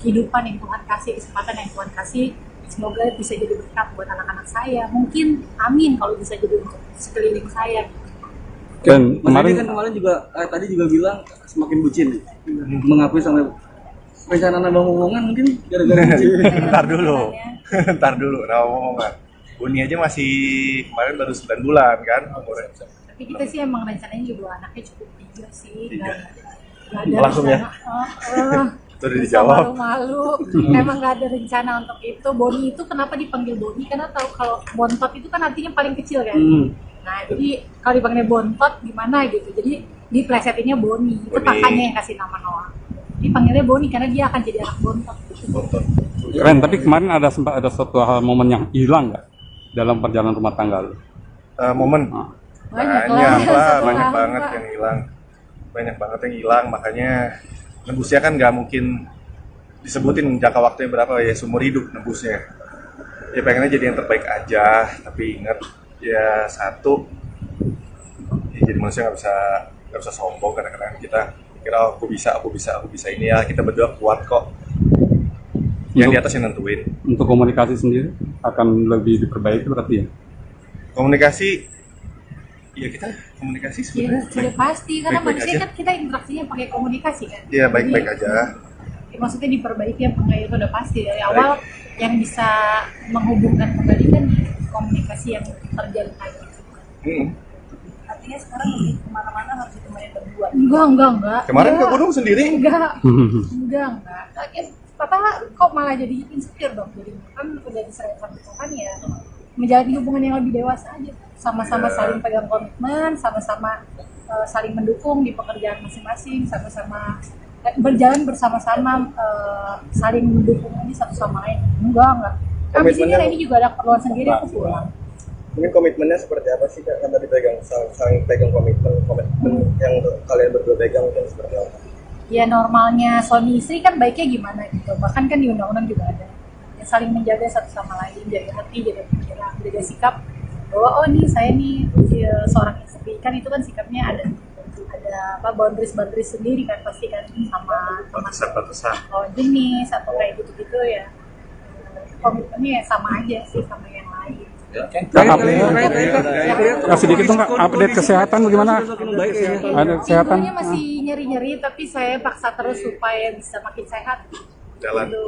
kehidupan yang Tuhan kasih, kesempatan yang Tuhan kasih, semoga bisa jadi berkat buat anak-anak saya. Mungkin amin kalau bisa jadi untuk sekeliling saya. Dan kemarin juga tadi juga bilang semakin bucin, mengakui sampai rencana nambah omongan mungkin gara-gara bucin. Ntar dulu, nambah omongan. Buni aja masih kemarin baru 9 bulan kan umurnya. Tapi kita sih emang rencananya juga anaknya cukup 3 sih. Langsung ya? Itu udah dijawab. Malu. Emang nggak ada rencana untuk itu. Boni itu kenapa dipanggil Boni? Karena tahu kalau bontot itu kan artinya paling kecil kan. Nah jadi kalau dipanggil bontot gimana gitu. Jadi diplesetinnya Boni. Itu kakaknya yang kasih nama Noah. Dipanggilnya Boni karena dia akan jadi anak bontot. Keren, tapi kemarin sempat ada suatu hal momen yang hilang nggak dalam perjalanan rumah tangga lu? Momen banyak banget yang hilang. Banyak banget yang hilang, makanya nebusnya kan nggak mungkin disebutin jangka waktunya berapa ya, seumur hidup nebusnya. Ya pengennya jadi yang terbaik aja, tapi ingat ya satu, ya jadi manusia nggak bisa sombong. Kadang-kadang kita kira aku bisa ini ya, kita berdua kuat kok. Yang di atas yang nentuin. Untuk komunikasi sendiri akan lebih diperbaiki berarti ya? Komunikasi, ya kita komunikasi sebenarnya. Sudah pasti, karena baik-baik manusia aja. kan kita interaksinya pakai komunikasi kan. Iya baik-baik aja. Ya, maksudnya diperbaiki apa enggak itu udah pasti dari awal. Yang bisa menghubungkan kembali kan komunikasi yang terjalin lagi. Artinya sekarang lebih kemana-mana harus ditemani berdua. Enggak. Kemarin ke gunung sendiri? Enggak. Papa kok malah jadi insecure dong, jadi kan udah diserahkan Tuhan ya, menjalani hubungan yang lebih dewasa aja, sama-sama saling pegang komitmen, sama-sama saling mendukung di pekerjaan masing-masing, sama-sama berjalan bersama-sama, saling mendukung ini satu sama lain. Enggak. Habis ini Reni juga ada keperluan sendiri, aku pulang. Mungkin komitmennya seperti apa sih Kak? Kan tadi saling pegang komitmen yang kalian berdua pegang mungkin seperti apa? Ya normalnya suami istri kan baiknya gimana gitu, bahkan kan di undang-undang juga ada ya, saling menjaga satu sama lain, jaga hati, jaga pikiran, jaga sikap bahwa saya nih seorang istri, kan itu kan sikapnya ada boundaries sendiri kan pasti kan, sama batasan jenis atau kayak gitu ya, komitmennya ya sama aja sih sama yang lain. sedikit dong Kak, update kesehatan bagaimana? Ada kesehatan? Ibunya masih nyeri-nyeri, tapi saya paksa terus supaya bisa makin sehat. Jalan. Gitu.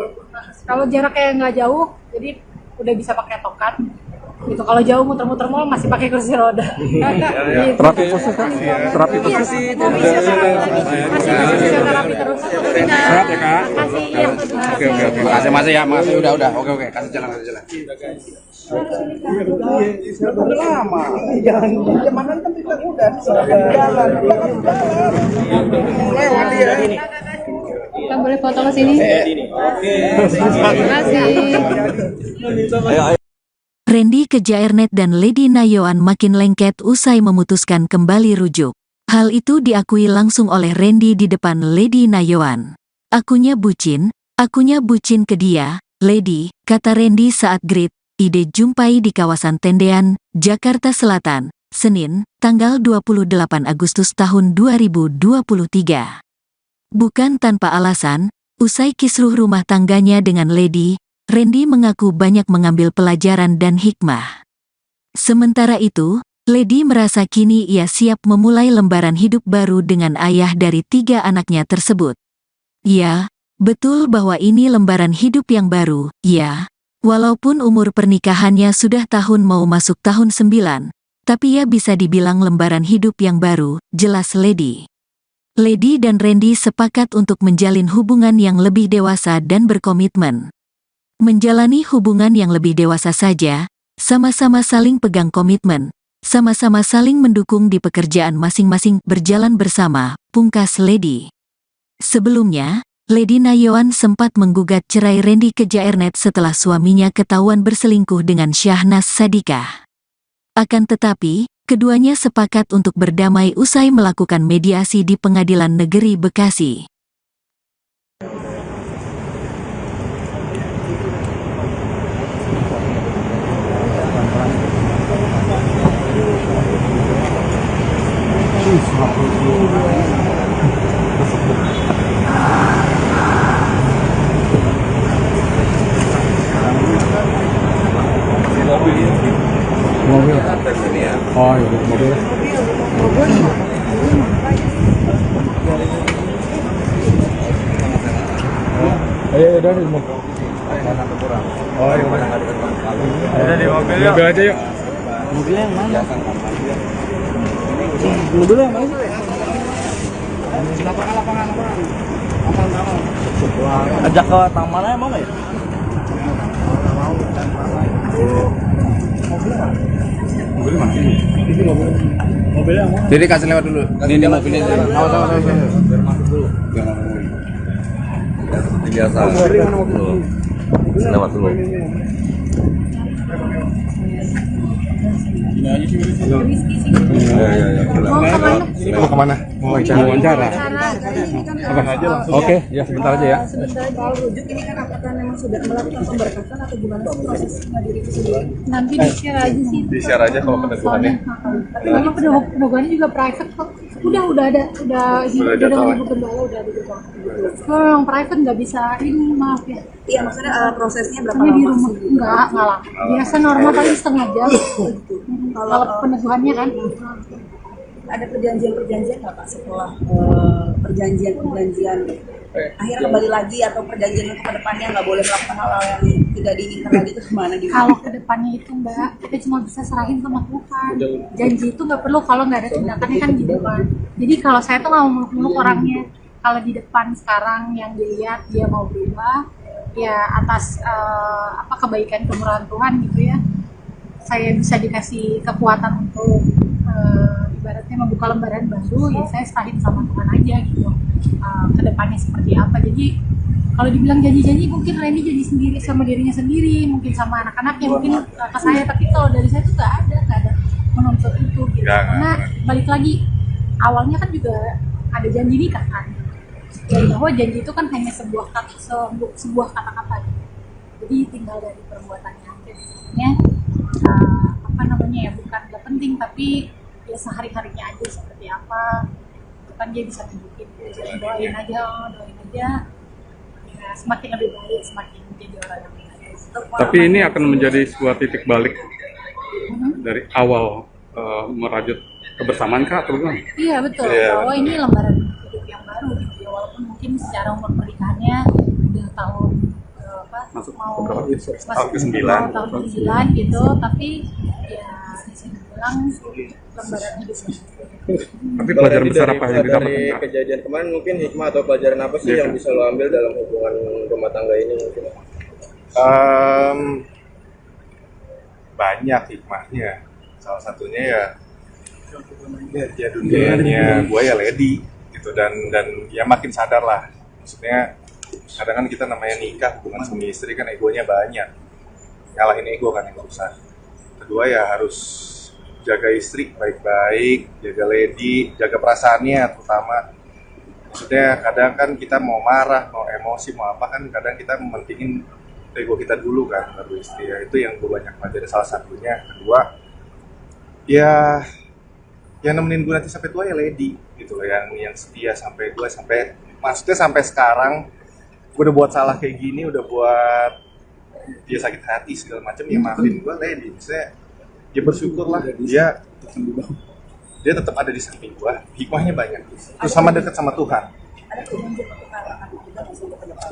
Kalau jaraknya nggak jauh, jadi udah bisa pakai tokat. Gitu. Kalau jauh muter-muter mall masih pakai kursi roda. Gitu. Terapi khusus Kak? Terapi khusus? Mau bisa terapi terus. Sehat ya Kak? Kasih yang Oke. Makasih Mas ya, Mas. Udah. Oke. Kasih jalan. Kita boleh foto ke sini? Terima kasih. Randy Kejaernet dan Lady Nayoan makin lengket usai memutuskan kembali rujuk. Hal itu diakui langsung oleh Randy di depan Lady Nayoan. Akunya bucin ke dia, Lady, kata Randy saat greet ide jumpai di kawasan Tendean, Jakarta Selatan, Senin, tanggal 28 Agustus tahun 2023. Bukan tanpa alasan, usai kisruh rumah tangganya dengan Lady, Randy mengaku banyak mengambil pelajaran dan hikmah. Sementara itu, Lady merasa kini ia siap memulai lembaran hidup baru dengan ayah dari 3 anaknya tersebut. Ya, betul bahwa ini lembaran hidup yang baru, ya. Walaupun umur pernikahannya sudah tahun mau masuk tahun 9, tapi ya bisa dibilang lembaran hidup yang baru, jelas Lady. Lady dan Randy sepakat untuk menjalin hubungan yang lebih dewasa dan berkomitmen. Menjalani hubungan yang lebih dewasa saja, sama-sama saling pegang komitmen, sama-sama saling mendukung di pekerjaan masing-masing berjalan bersama, pungkas Lady. Sebelumnya, Lady Nayoan sempat menggugat cerai Randy Kejaernet setelah suaminya ketahuan berselingkuh dengan Syahnaz Sadikah. Akan tetapi, keduanya sepakat untuk berdamai usai melakukan mediasi di Pengadilan Negeri Bekasi. Mobil. Oh iya, mobil. Ayo, udah di mobil. Oh iya, udah di mobil. Mobil aja yuk. Mobilnya yang mana? Mobilnya yang mana? Lapangan. Ajak ke tamannya mau nggak ya? Mobil mana? Mobilnya mana? Jadi kasih lewat dulu. Ini mobilnya. Tahu. Biar masuk dulu. Biasa. Lewat dulu. Ini aja sih. Mau kemana? Mau wawancara. Apa aja lah. Oke, ya sebentar aja ya. Sebentar soal rujuk ini kan apakah memang sudah melakukan pemberkasan atau gimana sih prosesnya diri itu sendiri? Nanti di-share aja sih. Di-share aja kalau peneguhannya. Tapi peneguhannya juga private kok. Udah ada, udah dengan Ibu Gembala udah ada gitu. Kalau yang private nggak bisa ini, maaf ya. Iya, maksudnya prosesnya berapa Hanya di lama rumah, sih? enggak lah. Biasa normal paling setengah jam. Kalau peneguhannya kan. Ada perjanjian nggak Pak setelah perjanjian akhirnya kembali lagi atau perjanjian untuk kedepannya nggak boleh melakukan hal-hal yang tidak diinginkan lagi itu kemana di Kalau kedepannya itu Mbak, kita cuma bisa serahin sama Tuhan. Janji itu nggak perlu kalau nggak ada tindakannya kan gitu kan. Jadi kalau saya tuh nggak mau meluk-meluk orangnya. Kalau di depan sekarang yang dilihat dia mau berubah, ya atas kebaikan kemurahan Tuhan gitu ya. Saya bisa dikasih kekuatan untuk ibaratnya membuka lembaran baru, ya saya serahin sama Tuhan aja gitu. Kedepannya seperti apa. Jadi kalau dibilang janji-janji mungkin Randy jadi sendiri sama dirinya sendiri, mungkin sama anak-anaknya, mungkin ke saya, tapi kalau dari saya tuh nggak ada menuntut itu gitu. Karena balik lagi awalnya kan juga ada janji nikah kan. Jadi bahwa janji itu kan hanya sebuah kata-kata. Jadi tinggal dari perbuatannya aja. Sebenarnya ya bukan nggak penting, tapi ya sehari-harinya aja seperti apa itu kan dia bisa tunjukin. Doain aja ya, semakin lebih baik, semakin menjadi orang yang baik. Tapi ini akan menjadi sebuah titik balik dari awal merajut kebersamaan kah atau gimana? Iya betul, Iya, bahwa ini lembaran hidup yang baru gitu ya, walaupun mungkin secara umur pernikahannya udah tahun Masuk mau beberapa tahun ke-9. tahun ke-9 gitu, tapi ya bisa dibilang lembaran hidup yang Tapi pelajaran besar apa yang dari didapatkan Kak? kejadian kemarin mungkin hikmah atau pelajaran apa sih Iya, yang Kak. bisa lo ambil dalam hubungan rumah tangga ini mungkin? Banyak hikmahnya. Salah satunya ya dunianya gue ya lady gitu, dan ya makin sadar lah. Maksudnya kadang kan kita namanya nikah hubungan suami istri kan egonya banyak, nyalahin ego kan yang susah. Kedua ya harus jaga istri baik-baik, jaga lady, jaga perasaannya terutama. Maksudnya kadang kan kita mau marah, mau emosi, mau apa kan kadang kita mementingin ego kita dulu kan baru istri. Ya itu yang gue banyak pelajari salah satunya. Kedua ya yang nemenin gue nanti sampai tua ya lady gitu loh, yang setia sampai gue sampai maksudnya sampai sekarang gue udah buat salah kayak gini, udah buat dia sakit hati segala macam ya maafin gue lady. Maksudnya dia bersyukur lah, dia tetap ada di samping gue, hikmahnya banyak, terus sama dekat sama Tuhan. Ada perjanjian untuk anak-anak juga nggak sih untuk ke depan?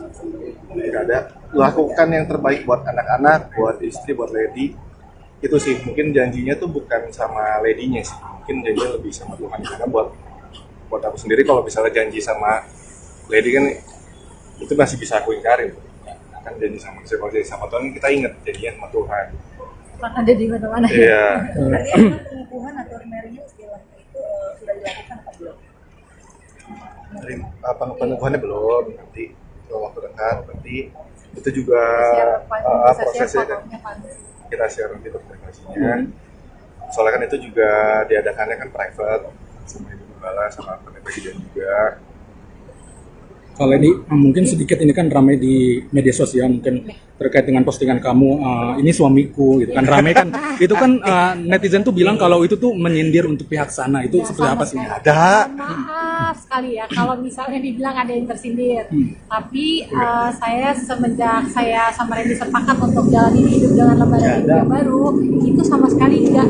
Tidak ada, lakukan yang terbaik buat anak-anak, buat istri, buat lady. Itu sih mungkin janjinya tuh bukan sama lady-nya sih, mungkin janjinya lebih sama Tuhan. Karena buat aku sendiri kalau misalnya janji sama lady kan itu masih bisa aku ingkarin kan, janji sama saya, kalau janji sama Tuhan kita inget janjinya sama Tuhan. ada di mana-mana. Iya. Artinya pengukuhan atau remarriage istilahnya itu sudah dilakukan apa belum? Pengukuhannya belum, nanti kalau waktu dekat nanti itu juga prosesnya kan kita share nanti dokumentasinya. Soalnya kan itu juga diadakannya kan private sama Ibu Gembala sama presiden juga. Kalau ini mungkin sedikit ini kan ramai di media sosial mungkin terkait dengan postingan kamu ini suamiku gitu kan, ramai kan itu kan netizen tuh bilang kalau itu tuh menyindir untuk pihak sana, itu Ya, seperti sama apa sih? sekali. Ada. Maaf sekali ya kalau misalnya dibilang ada yang tersindir. Tapi saya semenjak saya sama Randy sepakat untuk jalanin hidup dengan lembaran hidup yang baru, itu sama sekali nggak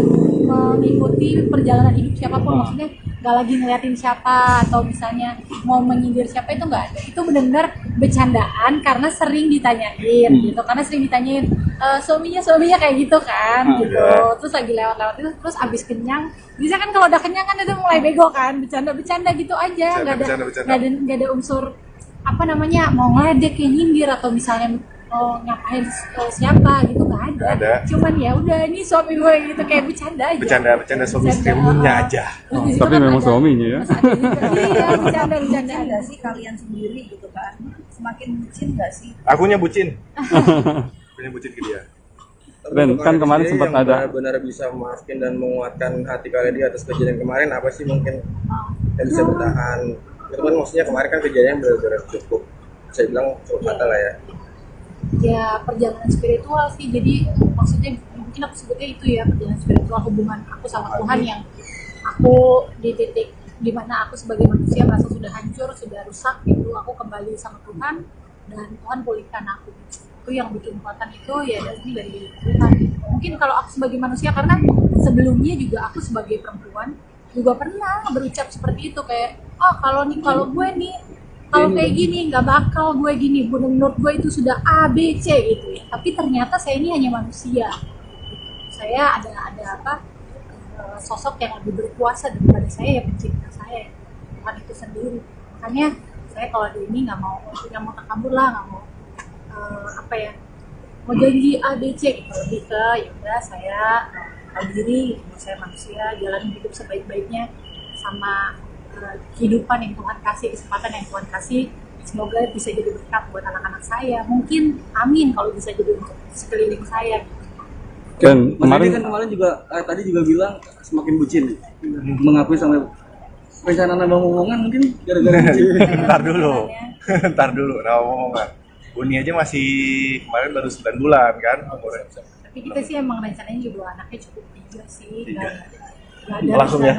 mengikuti perjalanan hidup siapapun. Maksudnya nggak lagi ngeliatin siapa atau misalnya mau menyindir siapa, itu nggak ada. Itu benar-benar bercandaan karena sering ditanyain gitu, karena sering ditanyain suaminya kayak gitu kan gitu. Terus lagi lewat itu, terus abis kenyang, bisa kan kalau udah kenyang kan itu mulai bego kan, bercanda gitu aja, nggak ada unsur apa namanya mau ngeledek kayak nyindir atau misalnya mau nyapain siapa gitu, nggak ada. Cuman ya udah ini suami gue gitu, kayak bercanda aja. Bercanda suami istri umumnya aja. Terus di situ Tapi kan memang ada- suaminya ya. terus ada juga, iya bercanda Bucin nggak sih kalian sendiri gitu kan? Semakin bucin nggak sih? Akunya bucin. Akunya bucin ke dia. Ben, kan kemarin sempat yang ada- benar-benar bisa memaafkan dan menguatkan hati kalian di atas kejadian kemarin apa sih mungkin yang bisa bertahan? Itu kan maksudnya kemarin kan kejadiannya benar-benar cukup, saya bilang cukup fatal lah ya. ya perjalanan spiritual sih. Jadi maksudnya mungkin aku sebutnya itu ya, perjalanan spiritual, hubungan aku sama Tuhan yang aku di titik dimana aku sebagai manusia merasa sudah hancur, sudah rusak gitu, aku kembali sama Tuhan dan Tuhan pulihkan aku. Itu yang bikin kuatan itu ya dari Tuhan. Mungkin kalau aku sebagai manusia, karena sebelumnya juga aku sebagai perempuan juga pernah berucap seperti itu, kayak kalau gue nih kalau kayak gini nggak bakal gue gini, menurut gue itu sudah A, B, C gitu ya. Tapi ternyata saya ini hanya manusia. Saya ada sosok yang lebih berkuasa daripada saya, yang pencipta saya, Tuhan itu sendiri. Makanya saya kalau di ini nggak mau takabur lah, nggak mau mau janji A, B, C gitu. Lebih ke yaudah saya tahu diri, saya manusia, jalan hidup sebaik-baiknya sama kehidupan yang Tuhan kasih, kesempatan yang Tuhan kasih, semoga bisa jadi berkat buat anak-anak saya. Mungkin amin kalau bisa jadi untuk sekeliling saya. Dan Kemarin kemarin kan juga tadi juga bilang semakin bucin, mengakui sampai rencana nambah omongan mungkin gara-gara bucin. Ntar dulu, nah omongan. Buni aja masih kemarin baru 9 bulan kan umurnya. Tapi kita sih emang rencananya juga anaknya cukup 3 sih. Tiga. Nggak ada Langsung ya?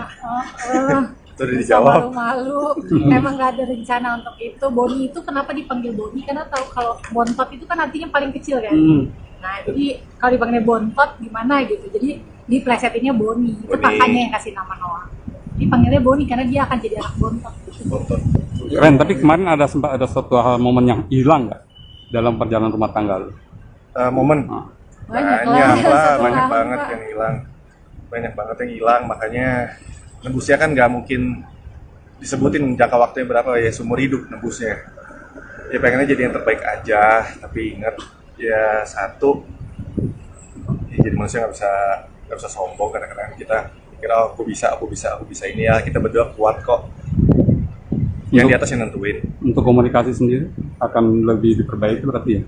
Itu udah dijawab. Malu-malu. Emang nggak ada rencana untuk itu. Boni itu kenapa dipanggil Boni? Karena tahu kalau bontot itu kan artinya paling kecil kan. Nah, jadi kalau dipanggil bontot gimana gitu. Jadi diplesetinnya Boni. Itu Boni. kakaknya yang kasih nama Noah. Dipanggilnya Boni karena dia akan jadi anak bontot. Bontot. Keren, tapi kemarin sempat ada suatu hal momen yang hilang nggak dalam perjalanan rumah tangga lu? Momen Banyak banyak lah, lah, satu banyak tahun, banget Pak. yang hilang, banyak banget yang hilang. Makanya nebusnya kan nggak mungkin disebutin jangka waktunya berapa ya, seumur hidup nebusnya. Ya pengennya jadi yang terbaik aja, tapi ingat ya satu, ya jadi manusia nggak bisa sombong. Kadang-kadang kita kira aku bisa ini ya, kita berdua kuat kok. Yang di atas yang nentuin. Untuk komunikasi sendiri akan lebih diperbaiki berarti ya?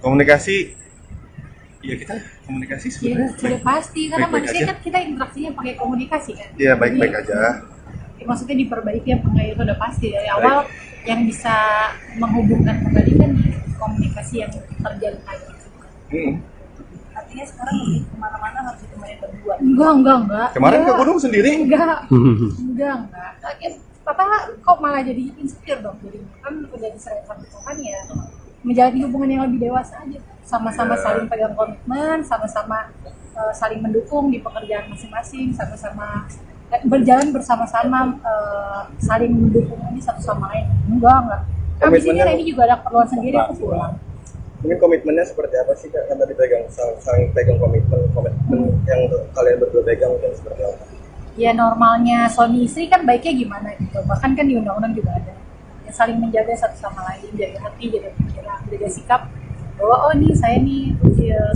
Komunikasi, ya kita komunikasi Ya, sebenarnya sudah pasti karena baik-baik manusia aja. kan kita interaksinya pakai komunikasi kan. Iya, baik-baik Jadi, aja. ya, maksudnya diperbaiki apa enggak itu udah pasti dari awal. Yang bisa menghubungkan kembali kan komunikasi yang terjalin lagi. Artinya sekarang lebih kemana-mana harus ditemani berdua. Enggak. Kemarin ke Enggak. gunung sendiri. Enggak. Papa kok malah jadi insecure dong, jadi kan udah diserahin sama Tuhan ya, menjalani hubungan yang lebih dewasa aja, sama-sama saling pegang komitmen, sama-sama saling mendukung di pekerjaan masing-masing, sama-sama berjalan bersama-sama, saling mendukung ini satu sama lain. Enggak. Kami sini Komitmennya- ini juga ada keperluan sendiri, aku pulang. Mungkin komitmennya seperti apa sih Kak? Kan tadi saling pegang komitmen yang kalian berdua pegang mungkin seperti apa? Ya normalnya suami istri kan baiknya gimana gitu, bahkan kan di undang-undang juga ada ya, saling menjaga satu sama lain, jaga hati, jaga pikiran, jaga sikap bahwa oh nih saya nih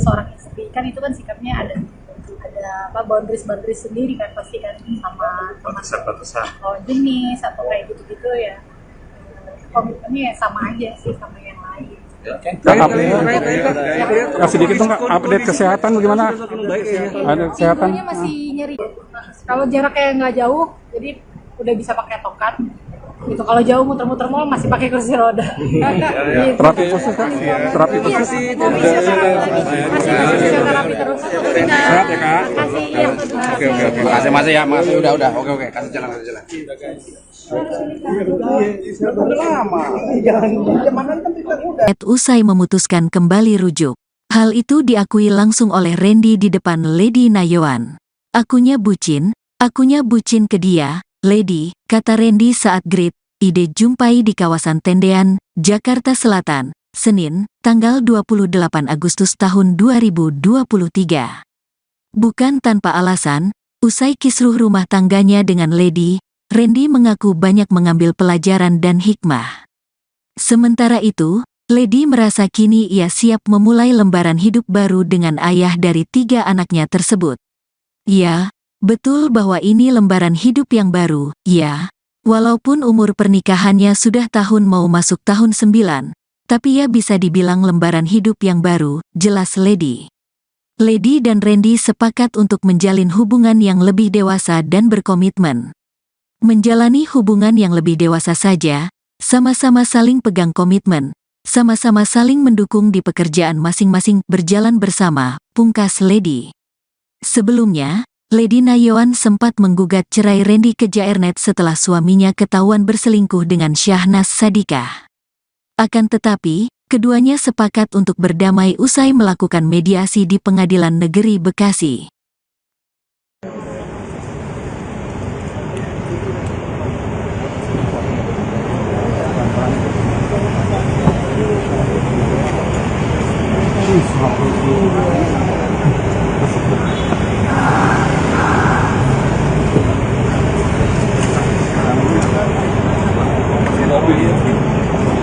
seorang istri, kan itu kan sikapnya ada boundaries sendiri kan pasti kan, sama Batasan. lawan jenis atau kayak gitu ya, komitmennya ya sama aja sih sama yang lain. Sedikit dong Kak, update kesehatan bagaimana? Ada kesehatan? Ibunya masih nyeri. Kalau jaraknya nggak jauh, jadi udah bisa pakai tokat. Gitu. Kalau jauh muter-muter mall masih pakai kursi roda. Gitu. Terapi khusus Kak? Terapi Iya, khusus? masih terapi terus. Sehat ya Kak? Masih iya. Oke. Masih ya, Mas. Udah. Oke. Kasih jalan. Usai memutuskan kembali rujuk. Hal itu diakui langsung oleh Randy di depan Lady Nayoan. Akunya bucin ke dia, Lady, kata Randy saat Grit Ide jumpai di kawasan Tendean, Jakarta Selatan, Senin, tanggal 28 Agustus tahun 2023. Bukan tanpa alasan, usai kisruh rumah tangganya dengan Lady, Randy mengaku banyak mengambil pelajaran dan hikmah. Sementara itu, Lady merasa kini ia siap memulai lembaran hidup baru dengan ayah dari 3 anaknya tersebut. Ya, betul bahwa ini lembaran hidup yang baru, ya. Walaupun umur pernikahannya sudah tahun mau masuk tahun 9, tapi ya bisa dibilang lembaran hidup yang baru, jelas Lady. Lady dan Randy sepakat untuk menjalin hubungan yang lebih dewasa dan berkomitmen. Menjalani hubungan yang lebih dewasa saja, sama-sama saling pegang komitmen, sama-sama saling mendukung di pekerjaan masing-masing, berjalan bersama, pungkas Lady. Sebelumnya, Lady Nayoan sempat menggugat cerai Randy ke Jaernet setelah suaminya ketahuan berselingkuh dengan Syahnas Sadikah. Akan tetapi, keduanya sepakat untuk berdamai usai melakukan mediasi di Pengadilan Negeri Bekasi.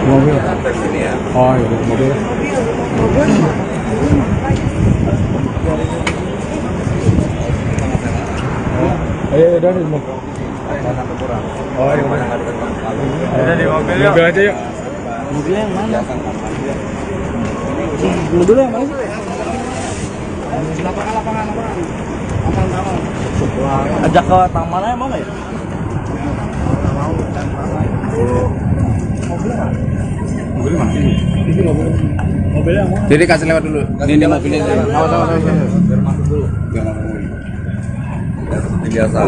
Mobil. Oh iya, mobil. Ayo, udah di mobil. Oh, yang mana? Ada di mobil. Mobil aja yuk. Mobilnya yang mana? Mobilnya yang mana? Lapangan. Ajak ke tamannya mau nggak ya? Mobil mana? Mobilnya yang mana? Jadi kasih lewat dulu. Ini mobilnya. Awas. Biar masuk dulu. Biasa.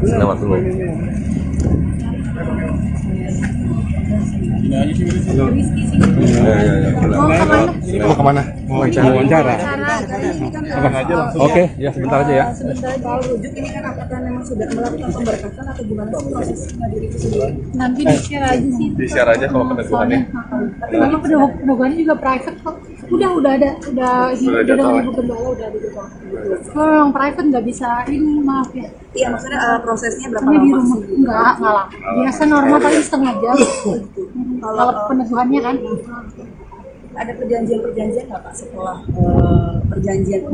Lewat dulu. Mau kemana? Mau kemana? Mau wawancara. Cara kan Oke, ya sebentar aja ya. sebentar soal rujuk ini kan apakah memang sudah melakukan pemberkasan atau gimana sih prosesnya diri itu sendiri? Nanti di-share aja sih. Di-share aja kalau peneguhannya. Tapi memang peneguhannya juga private kok. Udah ada dengan ibu gembala udah ada juga. Memang private nggak bisa ini, maaf ya. Iya, maksudnya prosesnya berapa Hanya di lama rumah sih? nggak lama. Biasa normal paling setengah jam. Kalau peneguhannya kan. Ada perjanjian-perjanjian nggak Pak setelah perjanjian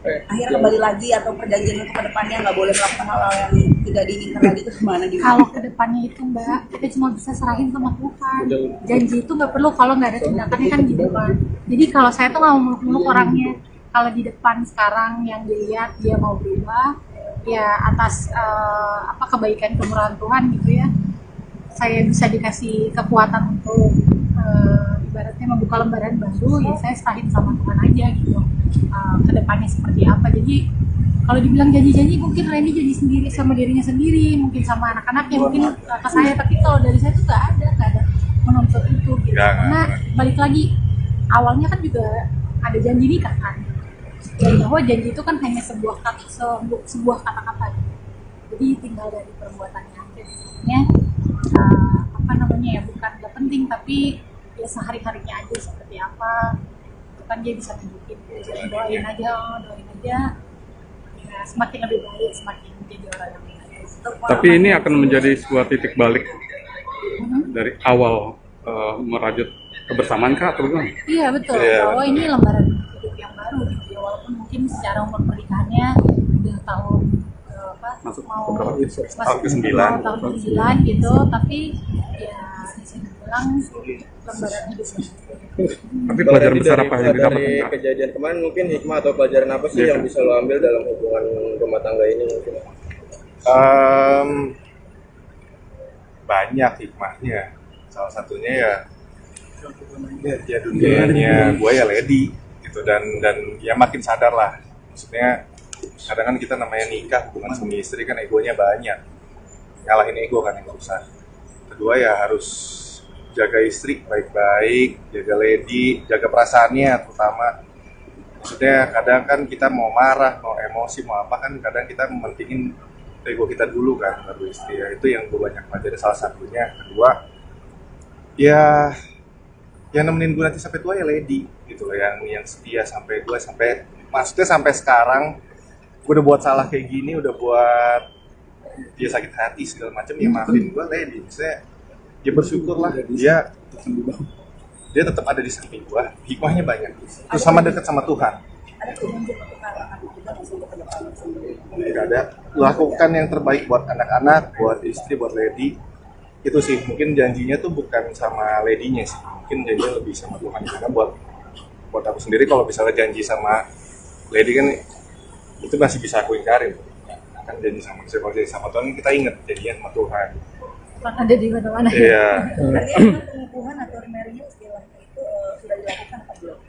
akhirnya kembali lagi atau perjanjian untuk kedepannya nggak boleh melakukan hal-hal yang tidak diinginkan lagi itu gimana gitu? Kalau kedepannya itu Mbak, kita cuma bisa serahin sama Tuhan. Janji itu nggak perlu kalau nggak ada tindakannya kan gitu kan. Jadi kalau saya tuh nggak mau muluk-muluk orangnya. Kalau di depan sekarang yang dilihat dia mau berubah, ya atas kebaikan kemurahan Tuhan gitu ya. Saya bisa dikasih kekuatan untuk ibaratnya membuka lembaran baru, ya saya serahin sama Tuhan aja gitu. Kedepannya seperti apa. Jadi kalau dibilang janji-janji mungkin Randy janji sendiri sama dirinya sendiri, mungkin sama anak-anaknya, mungkin ke saya, tapi kalau dari saya tuh nggak ada menuntut itu gitu. Karena balik lagi awalnya kan juga ada janji nikah kan, dan bahwa janji itu kan hanya sebuah kata-kata gitu. Jadi tinggal dari perbuatannya aja sebenarnya. Ya bukan nggak penting, tapi ya sehari-harinya aja seperti apa itu kan dia bisa tunjukin. Doain aja ya, semakin lebih baik, semakin menjadi orang yang baik. Tapi ini akan menjadi sebuah titik balik dari awal merajut kebersamaan kah atau gimana? Iya betul, bahwa ini lembaran hidup yang baru gitu ya, walaupun mungkin secara umur pernikahannya udah tahun tahun ke-9 gitu, tapi ya bisa dibilang lembaran hidup. Tapi pelajaran besar apa yang didapat dari kejadian kemarin, mungkin hikmah atau pelajaran apa sih yang bisa lo ambil dalam hubungan rumah tangga ini mungkin? Banyak hikmahnya. Salah satunya ya dunianya gue ya Lady gitu, dan ya makin sadar lah. Maksudnya kadang kan kita namanya nikah, hubungan suami istri kan egonya banyak, nyalahin ego kan yang susah. Kedua ya harus jaga istri baik-baik, jaga Lady, jaga perasaannya terutama. Maksudnya kadang kan kita mau marah, mau emosi, mau apa kan kadang kita mementingin ego kita dulu kan, baru istri. Ya itu yang gue banyak pelajari salah satunya. Kedua ya yang nemenin gue nanti sampai tua ya Lady gitu loh, yang setia sampai gue maksudnya sampai sekarang. Gue udah buat salah kayak gini, udah buat dia sakit hati segala macam, ya maafin gue Lady. Maksudnya dia bersyukur lah, dia tetap ada di samping gue. Hikmahnya banyak, terus sama dekat sama Tuhan. Gak ada, lakukan yang terbaik buat anak-anak, buat istri, buat Lady. Itu sih, mungkin janjinya tuh bukan sama Lady-nya sih, mungkin janjinya lebih sama Tuhan. Karena buat aku sendiri kalau misalnya janji sama Lady kan itu masih bisa aku ingkarin kan, janji sama manusia. Kalau janji sama Tuhan kita ingat janjinya sama Tuhan. Ada di mana-mana. Iya. Pengukuhan atau remarriage istilahnya itu sudah dilakukan apa belum?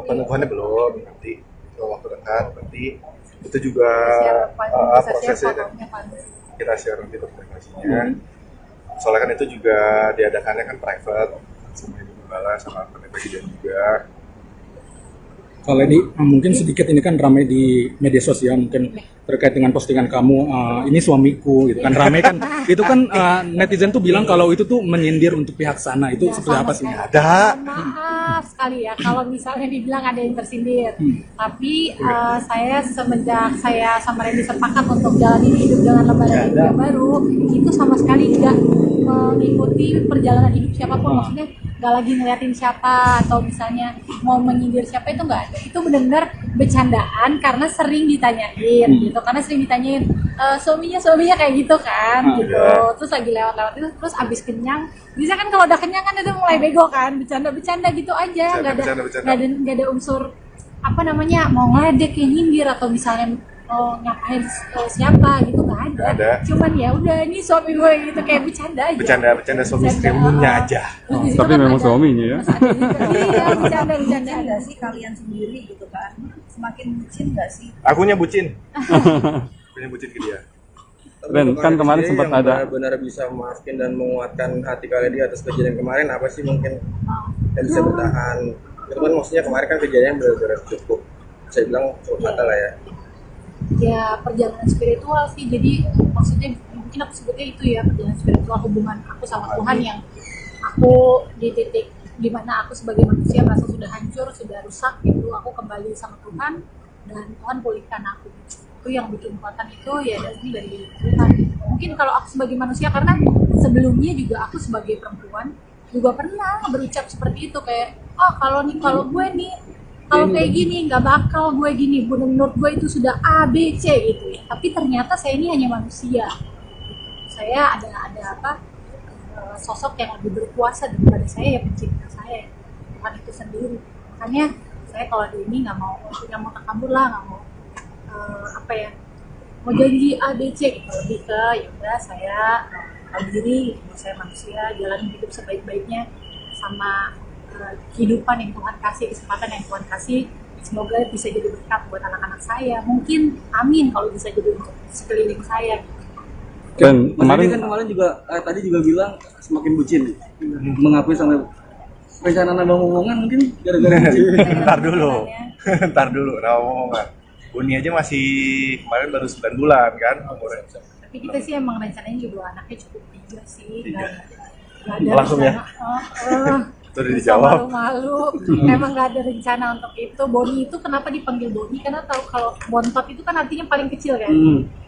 Pengukuhannya belum, nanti waktu dekat nanti itu juga prosesnya kan kita share nanti dokumentasinya. Soalnya kan itu juga diadakannya kan private sama ibu gembala sama presiden juga. Kalau ini mungkin sedikit ini kan ramai di media sosial, mungkin terkait dengan postingan kamu, ini suamiku gitu kan, ramai kan. Itu kan netizen tuh bilang kalau itu tuh menyindir untuk pihak sana, itu Ya, seperti apa sih? Ada. Maaf sekali ya kalau misalnya dibilang ada yang tersindir. Tapi saya semenjak saya sama Randy sepakat untuk jalanin hidup dengan lembaran hidup yang baru, itu sama sekali nggak mengikuti perjalanan hidup siapapun. Maksudnya nggak lagi ngeliatin siapa atau misalnya mau menyindir siapa, itu nggak ada. Itu benar-benar bercandaan karena sering ditanyain gitu, karena sering ditanyain suaminya kayak gitu kan gitu. Terus lagi lewat itu, terus abis kenyang, bisa kan kalau udah kenyang kan itu mulai bego kan, bercanda gitu aja, nggak ada unsur mau ngeledek kayak nyindir atau misalnya ngapain siapa gitu, nggak ada. Cuman ya udah ini suami gue gitu, kayak bercanda aja. Bercanda suami istri umumnya aja. Tapi memang suaminya ya. Iya, bercanda Nggak sih kalian sendiri gitu kan? Semakin bucin nggak sih? Akunya bucin. Akunya bucin ke dia. Ben, kan kemarin sempat yang ada benar-benar bisa memaafkan dan menguatkan hati kalian di atas kejadian kemarin, apa sih mungkin yang bisa bertahan? Itu kan maksudnya kemarin kan kejadiannya benar-benar cukup, saya bilang cukup fatal lah ya. Ya perjalanan spiritual sih, jadi maksudnya mungkin aku sebutnya itu ya, perjalanan spiritual, hubungan aku sama Tuhan yang aku di titik dimana aku sebagai manusia merasa sudah hancur, sudah rusak gitu, aku kembali sama Tuhan dan Tuhan pulihkan aku. Itu yang bikin kekuatan itu ya dari Tuhan. Mungkin kalau aku sebagai manusia, karena sebelumnya juga aku sebagai perempuan juga pernah berucap seperti itu, kayak kalau gue nih kalau kayak gini nggak bakal gue gini, menurut gue itu sudah A B C gitu ya. Tapi ternyata saya ini hanya manusia, saya ada sosok yang lebih berkuasa daripada saya, yang pencipta saya, Tuhan itu sendiri. Makanya saya kalau di ini nggak mau takabur lah, nggak mau mau janji A B C gitu, lebih ke ya udah saya tahu diri, saya manusia, jalan hidup sebaik-baiknya sama kehidupan yang Tuhan kasih, kesempatan yang Tuhan kasih, semoga bisa jadi berkat buat anak-anak saya, mungkin amin kalau bisa jadi untuk sekeliling saya. Dan Kemarin juga tadi juga bilang semakin bucin, mengakui sampai rencana nambah omongan mungkin gara-gara bucin. Ntar dulu, nah omongan. Uni aja masih kemarin baru 9 bulan kan umurnya. Tapi kita sih emang rencananya juga anaknya cukup 3 sih, nggak ada Langsung ya? Itu udah dijawab. Malu-malu, emang nggak ada rencana untuk itu. Boni itu kenapa dipanggil Boni? Karena tahu kalau bontot itu kan artinya paling kecil kan.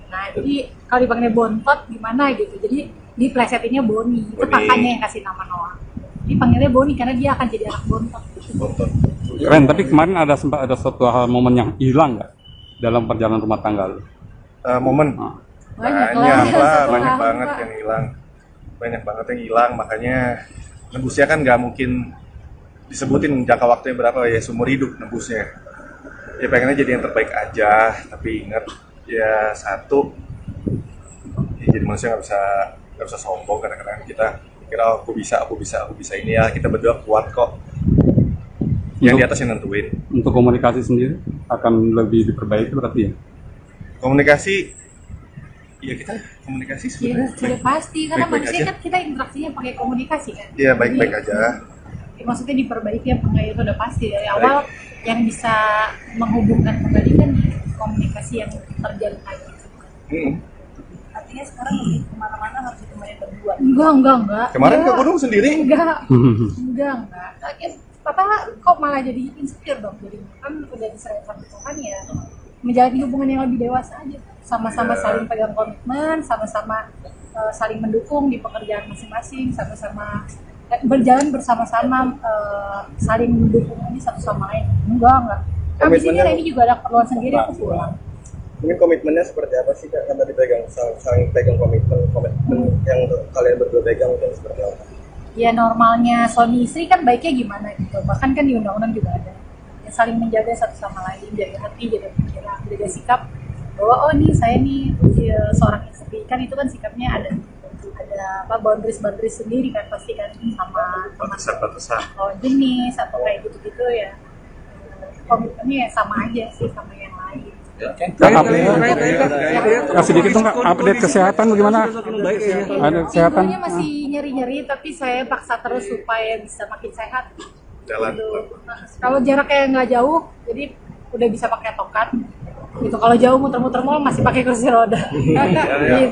Nah jadi kalau dipanggil bontot gimana gitu, jadi diplesetinnya Boni. Itu kakaknya yang kasih nama Noah. Dipanggilnya Boni karena dia akan jadi anak bontot. Keren, tapi kemarin sempat ada suatu hal momen yang hilang nggak dalam perjalanan rumah tangga lu? Momen Banyak banyak banget yang hilang, makanya nebusnya kan nggak mungkin disebutin jangka waktunya berapa ya, seumur hidup nebusnya. Ya pengennya jadi yang terbaik aja, tapi ingat ya satu, ya jadi manusia nggak bisa sombong. Kadang-kadang kita kira aku bisa ini ya, kita berdua kuat kok. Yang di atas yang nentuin. Untuk komunikasi sendiri akan lebih diperbaiki berarti ya? Komunikasi sebenarnya Sudah pasti, karena baik-baik manusia aja. kan kita interaksinya pakai komunikasi kan. Iya, baik-baik aja. Maksudnya diperbaiki apa enggak itu udah pasti dari awal. Yang bisa menghubungkan kembali kan komunikasi yang terjalin lagi. Artinya sekarang lebih kemana-mana harus ditemenin berdua. Enggak. Kemarin ke gunung sendiri? Enggak. Papa kok malah jadi insecure dong, jadi kan udah diserahin sama Tuhan ya, menjalani hubungan yang lebih dewasa aja, sama-sama saling pegang komitmen, sama-sama saling mendukung di pekerjaan masing-masing, sama-sama berjalan bersama-sama, saling mendukung ini satu sama lain. Enggak. Habis ini Reni juga ada keperluan sendiri, aku pulang. Mungkin komitmennya seperti apa sih Kak? Kan tadi saling pegang komitmen yang kalian berdua pegang mungkin seperti apa? Ya normalnya suami istri kan baiknya gimana gitu, bahkan kan di undang-undang juga ada ya, saling menjaga satu sama lain, jaga hati, jaga pikiran, jaga sikap bahwa saya nih seorang istri, kan itu kan sikapnya ada boundaries sendiri kan pasti kan, sama lawan jenis atau kayak gitu ya, komitmennya ya sama aja sih sama yang lain. Sedikit dong Kak, update kesehatan bagaimana? Ada kesehatan? Ibunya masih nyeri-nyeri, tapi saya paksa terus supaya bisa makin sehat. Jalan. Nah, kalau jaraknya nggak jauh, jadi udah bisa pakai tokat. Gitu. Kalau jauh muter-muter mall masih pakai kursi roda. Gitu.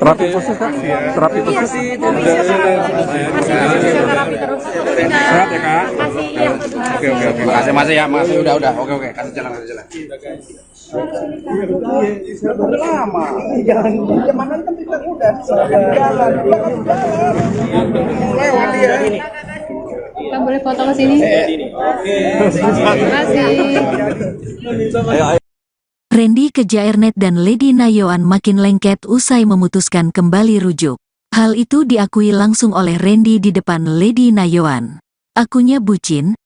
Terapi khusus Kak? Terapi khusus? Masih terapi terus. Sehat ya Kak? Makasih ya. Oke. Makasih ya, makasih. Udah. Oke. Kasih jalan. Kita boleh foto ke sini? Terima kasih. Randy Kejairnet dan Lady Nayoan makin lengket usai memutuskan kembali rujuk. Hal itu diakui langsung oleh Randy di depan Lady Nayoan. Akunya bucin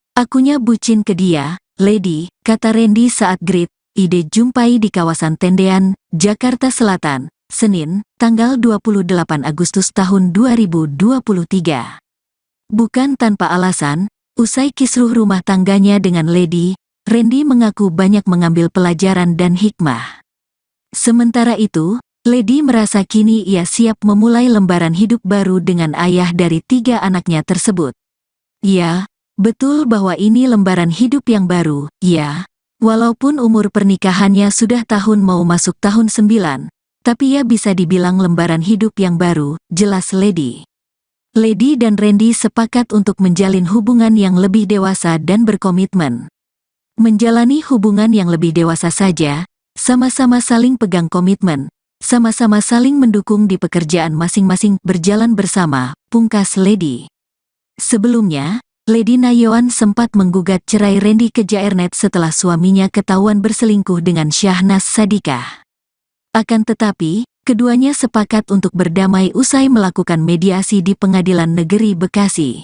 ke dia, Lady, kata Randy saat greet ide jumpai di kawasan Tendean, Jakarta Selatan, Senin, tanggal 28 Agustus tahun 2023. Bukan tanpa alasan, usai kisruh rumah tangganya dengan Lady, Randy mengaku banyak mengambil pelajaran dan hikmah. Sementara itu, Lady merasa kini ia siap memulai lembaran hidup baru dengan ayah dari 3 anaknya tersebut. Ia Betul bahwa ini lembaran hidup yang baru, ya. Walaupun umur pernikahannya sudah tahun mau masuk tahun 9, tapi ya bisa dibilang lembaran hidup yang baru, jelas Lady. Lady dan Randy sepakat untuk menjalin hubungan yang lebih dewasa dan berkomitmen. Menjalani hubungan yang lebih dewasa saja, sama-sama saling pegang komitmen, sama-sama saling mendukung di pekerjaan masing-masing berjalan bersama, pungkas Lady. Sebelumnya, Lady Nayoan sempat menggugat cerai Randy ke Jaernet setelah suaminya ketahuan berselingkuh dengan Syahnaz Sadikah. Akan tetapi, keduanya sepakat untuk berdamai usai melakukan mediasi di Pengadilan Negeri Bekasi.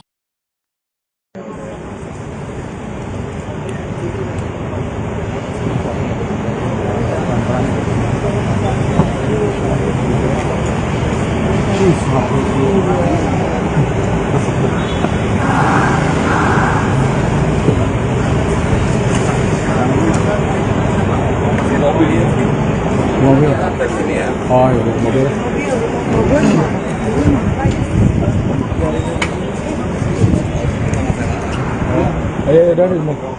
Mobil. Oh iya, mobil. Udah di mobil.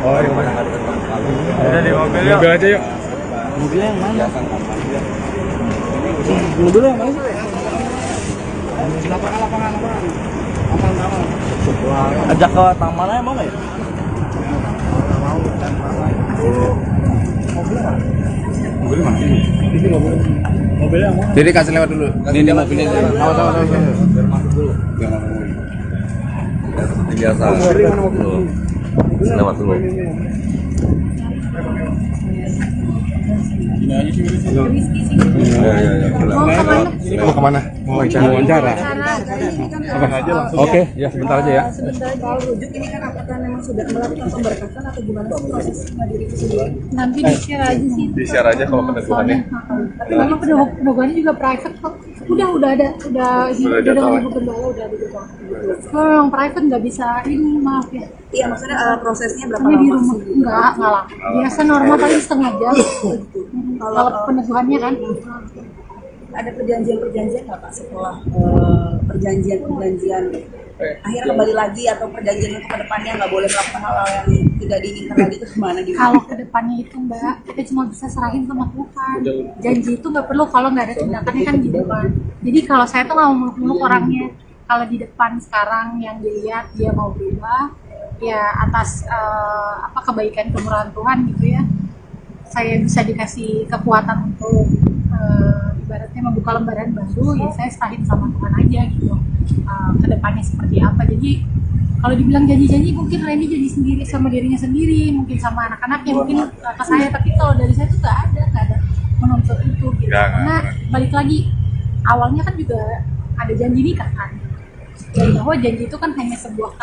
Oh iya. Udah di mobil. Mobil aja yuk. Mobilnya yang mana? Mobilnya yang mana? Lapangan. Ajak ke taman aja mau nggak ya? Mobilnya mana? Ini mobilnya mana? Jadi kasih lewat dulu. Ini mobilnya. Sama. Biar masuk dulu. Biasa. Lewat dulu. Mau kemana? Mau wawancara. Apa aja langsung. Oke, ya sebentar aja ya. Soal rujuk ini kan apakah memang sudah melakukan pemberkasan atau gimana sih proses diri itu sendiri? Nanti di-share aja sih. Di-share aja kalau peneguhannya. Tapi memang peneguhannya juga private kok. Udah ada dengan Ibu Gembala udah ada gitu. Kalau yang private nggak bisa ini, maaf ya. Iya, maksudnya prosesnya berapa Hanya di lama rumah, sih? enggak lama. Biasa normal paling setengah jam. Kalau peneguhannya kan. Ada perjanjian nggak Pak setelah perjanjian akhirnya kembali lagi atau perjanjian untuk kedepannya nggak boleh melakukan hal-hal yang tidak diinginkan lagi itu kemana gitu? Kalau kedepannya itu Mbak, kita cuma bisa serahin sama Tuhan. Janji itu nggak perlu kalau nggak ada tindakannya kan gitu kan. Jadi kalau saya tuh nggak mau muluk-muluk orangnya. Kalau di depan sekarang yang dilihat dia mau berubah, ya atas kebaikan kemurahan Tuhan gitu ya. Saya bisa dikasih kekuatan untuk ibaratnya membuka lembaran baru, ya saya serahin sama Tuhan aja gitu. Kedepannya seperti apa. Jadi kalau dibilang janji-janji mungkin Randy jadi sendiri sama dirinya sendiri, mungkin sama anak-anaknya, mungkin ke saya, tapi kalau dari saya tuh nggak ada menuntut itu gitu. Karena balik lagi awalnya kan juga ada janji nikah kan, dan bahwa janji itu kan hanya sebuah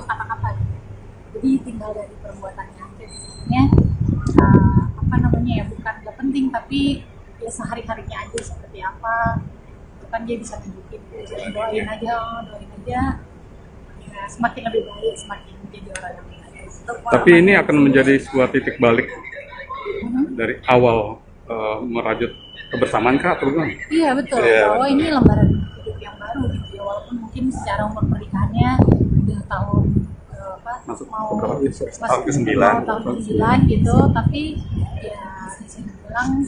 kata-kata gitu. Jadi tinggal dari perbuatannya aja sebenarnya. Bukan nggak penting, tapi ya sehari-harinya aja seperti apa itu kan dia bisa tunjukin. Doain aja ya, semakin lebih baik, semakin menjadi orang yang baik. Tapi ini akan menjadi sebuah titik balik dari awal merajut kebersamaan kah atau gimana? Iya betul, bahwa ini lembaran hidup yang baru gitu ya, walaupun mungkin secara umur pernikahannya udah tahun tahun ke-9 gitu, tapi ya bisa dibilang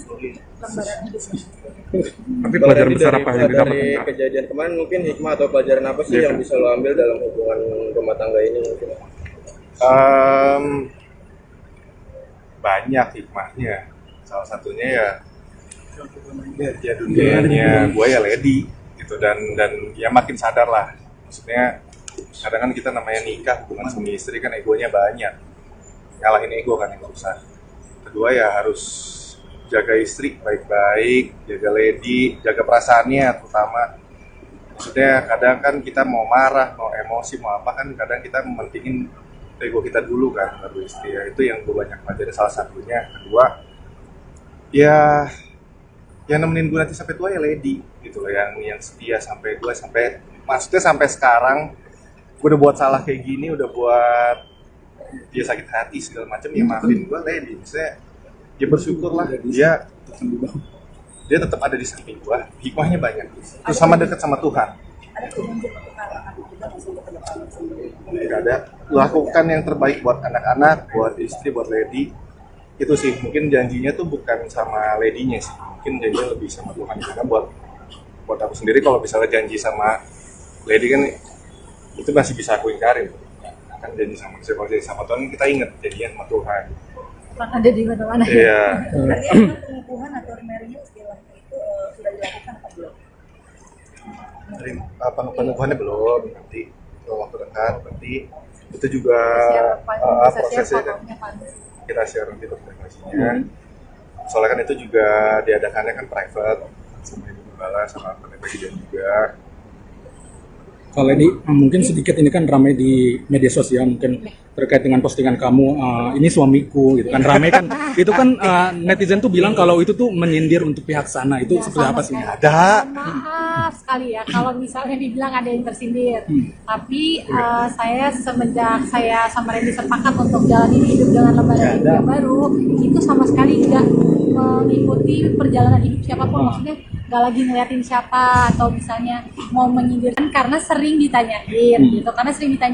lembaran hidup. Tapi pelajaran besar apa yang dari didapatkan? kejadian kemarin mungkin hikmah atau pelajaran apa sih yang bisa lo ambil dalam hubungan rumah tangga ini mungkin? Banyak hikmahnya. Salah satunya ya dunianya gue ya Lady gitu, dan ya makin sadar lah. Maksudnya kadang kan kita namanya nikah hubungan suami istri kan egonya banyak, ngalahin ego kan yang gak usah. Kedua ya harus jaga istri baik-baik, jaga Lady, jaga perasaannya terutama. Maksudnya kadang kan kita mau marah, mau emosi, mau apa kan kadang kita mementingin ego kita dulu kan baru istri. Ya itu yang gue banyak pelajari salah satunya. Kedua ya yang nemenin gue nanti sampai tua ya Lady gitu loh, yang setia sampai gue maksudnya sampai sekarang. Gue udah buat salah kayak gini, udah buat dia sakit hati segala macam, ya maafin gue Lady. Maksudnya dia bersyukur lah, dia tetap ada di samping gue. Hikmahnya banyak, terus sama dekat sama Tuhan. Ada perjanjian untuk hal-hal juga masih ke depan? Nggak ada, lakukan yang terbaik buat anak-anak, buat istri, buat lady. Itu sih, mungkin janjinya tuh bukan sama lady-nya sih, mungkin janjinya lebih sama Tuhan. Karena buat aku sendiri kalau misalnya janji sama lady kan itu masih bisa aku ingkarin. Kan janji sama kalau janji sama Tuhan kita ingat janjinya sama Tuhan. Ada di mana-mana. Iya. Berarti emang pengukuhan atau remarriage istilahnya itu sudah dilakukan apa belum? Pengukuhannya belum, nanti kalau waktu dekat nanti itu juga prosesnya kan kita share nanti dokumentasinya. Soalnya kan itu juga diadakannya kan private sama Ibu Gembala sama Presiden juga. Kalau ini mungkin sedikit ini kan ramai di media sosial mungkin terkait dengan postingan kamu ini suamiku gitu kan ramai kan itu kan netizen tuh bilang kalau itu tuh menyindir untuk pihak sana itu Ya, seperti apa sih? Ada. Maaf sekali ya kalau misalnya dibilang ada yang tersindir. Tapi saya semenjak saya sama Randy sepakat untuk jalani hidup dengan lembaga hidup yang baru, itu sama sekali nggak mengikuti perjalanan hidup siapapun, maksudnya nggak lagi ngeliatin siapa atau misalnya mau menyindirkan karena sering ditanyain gitu, karena sering ditanyain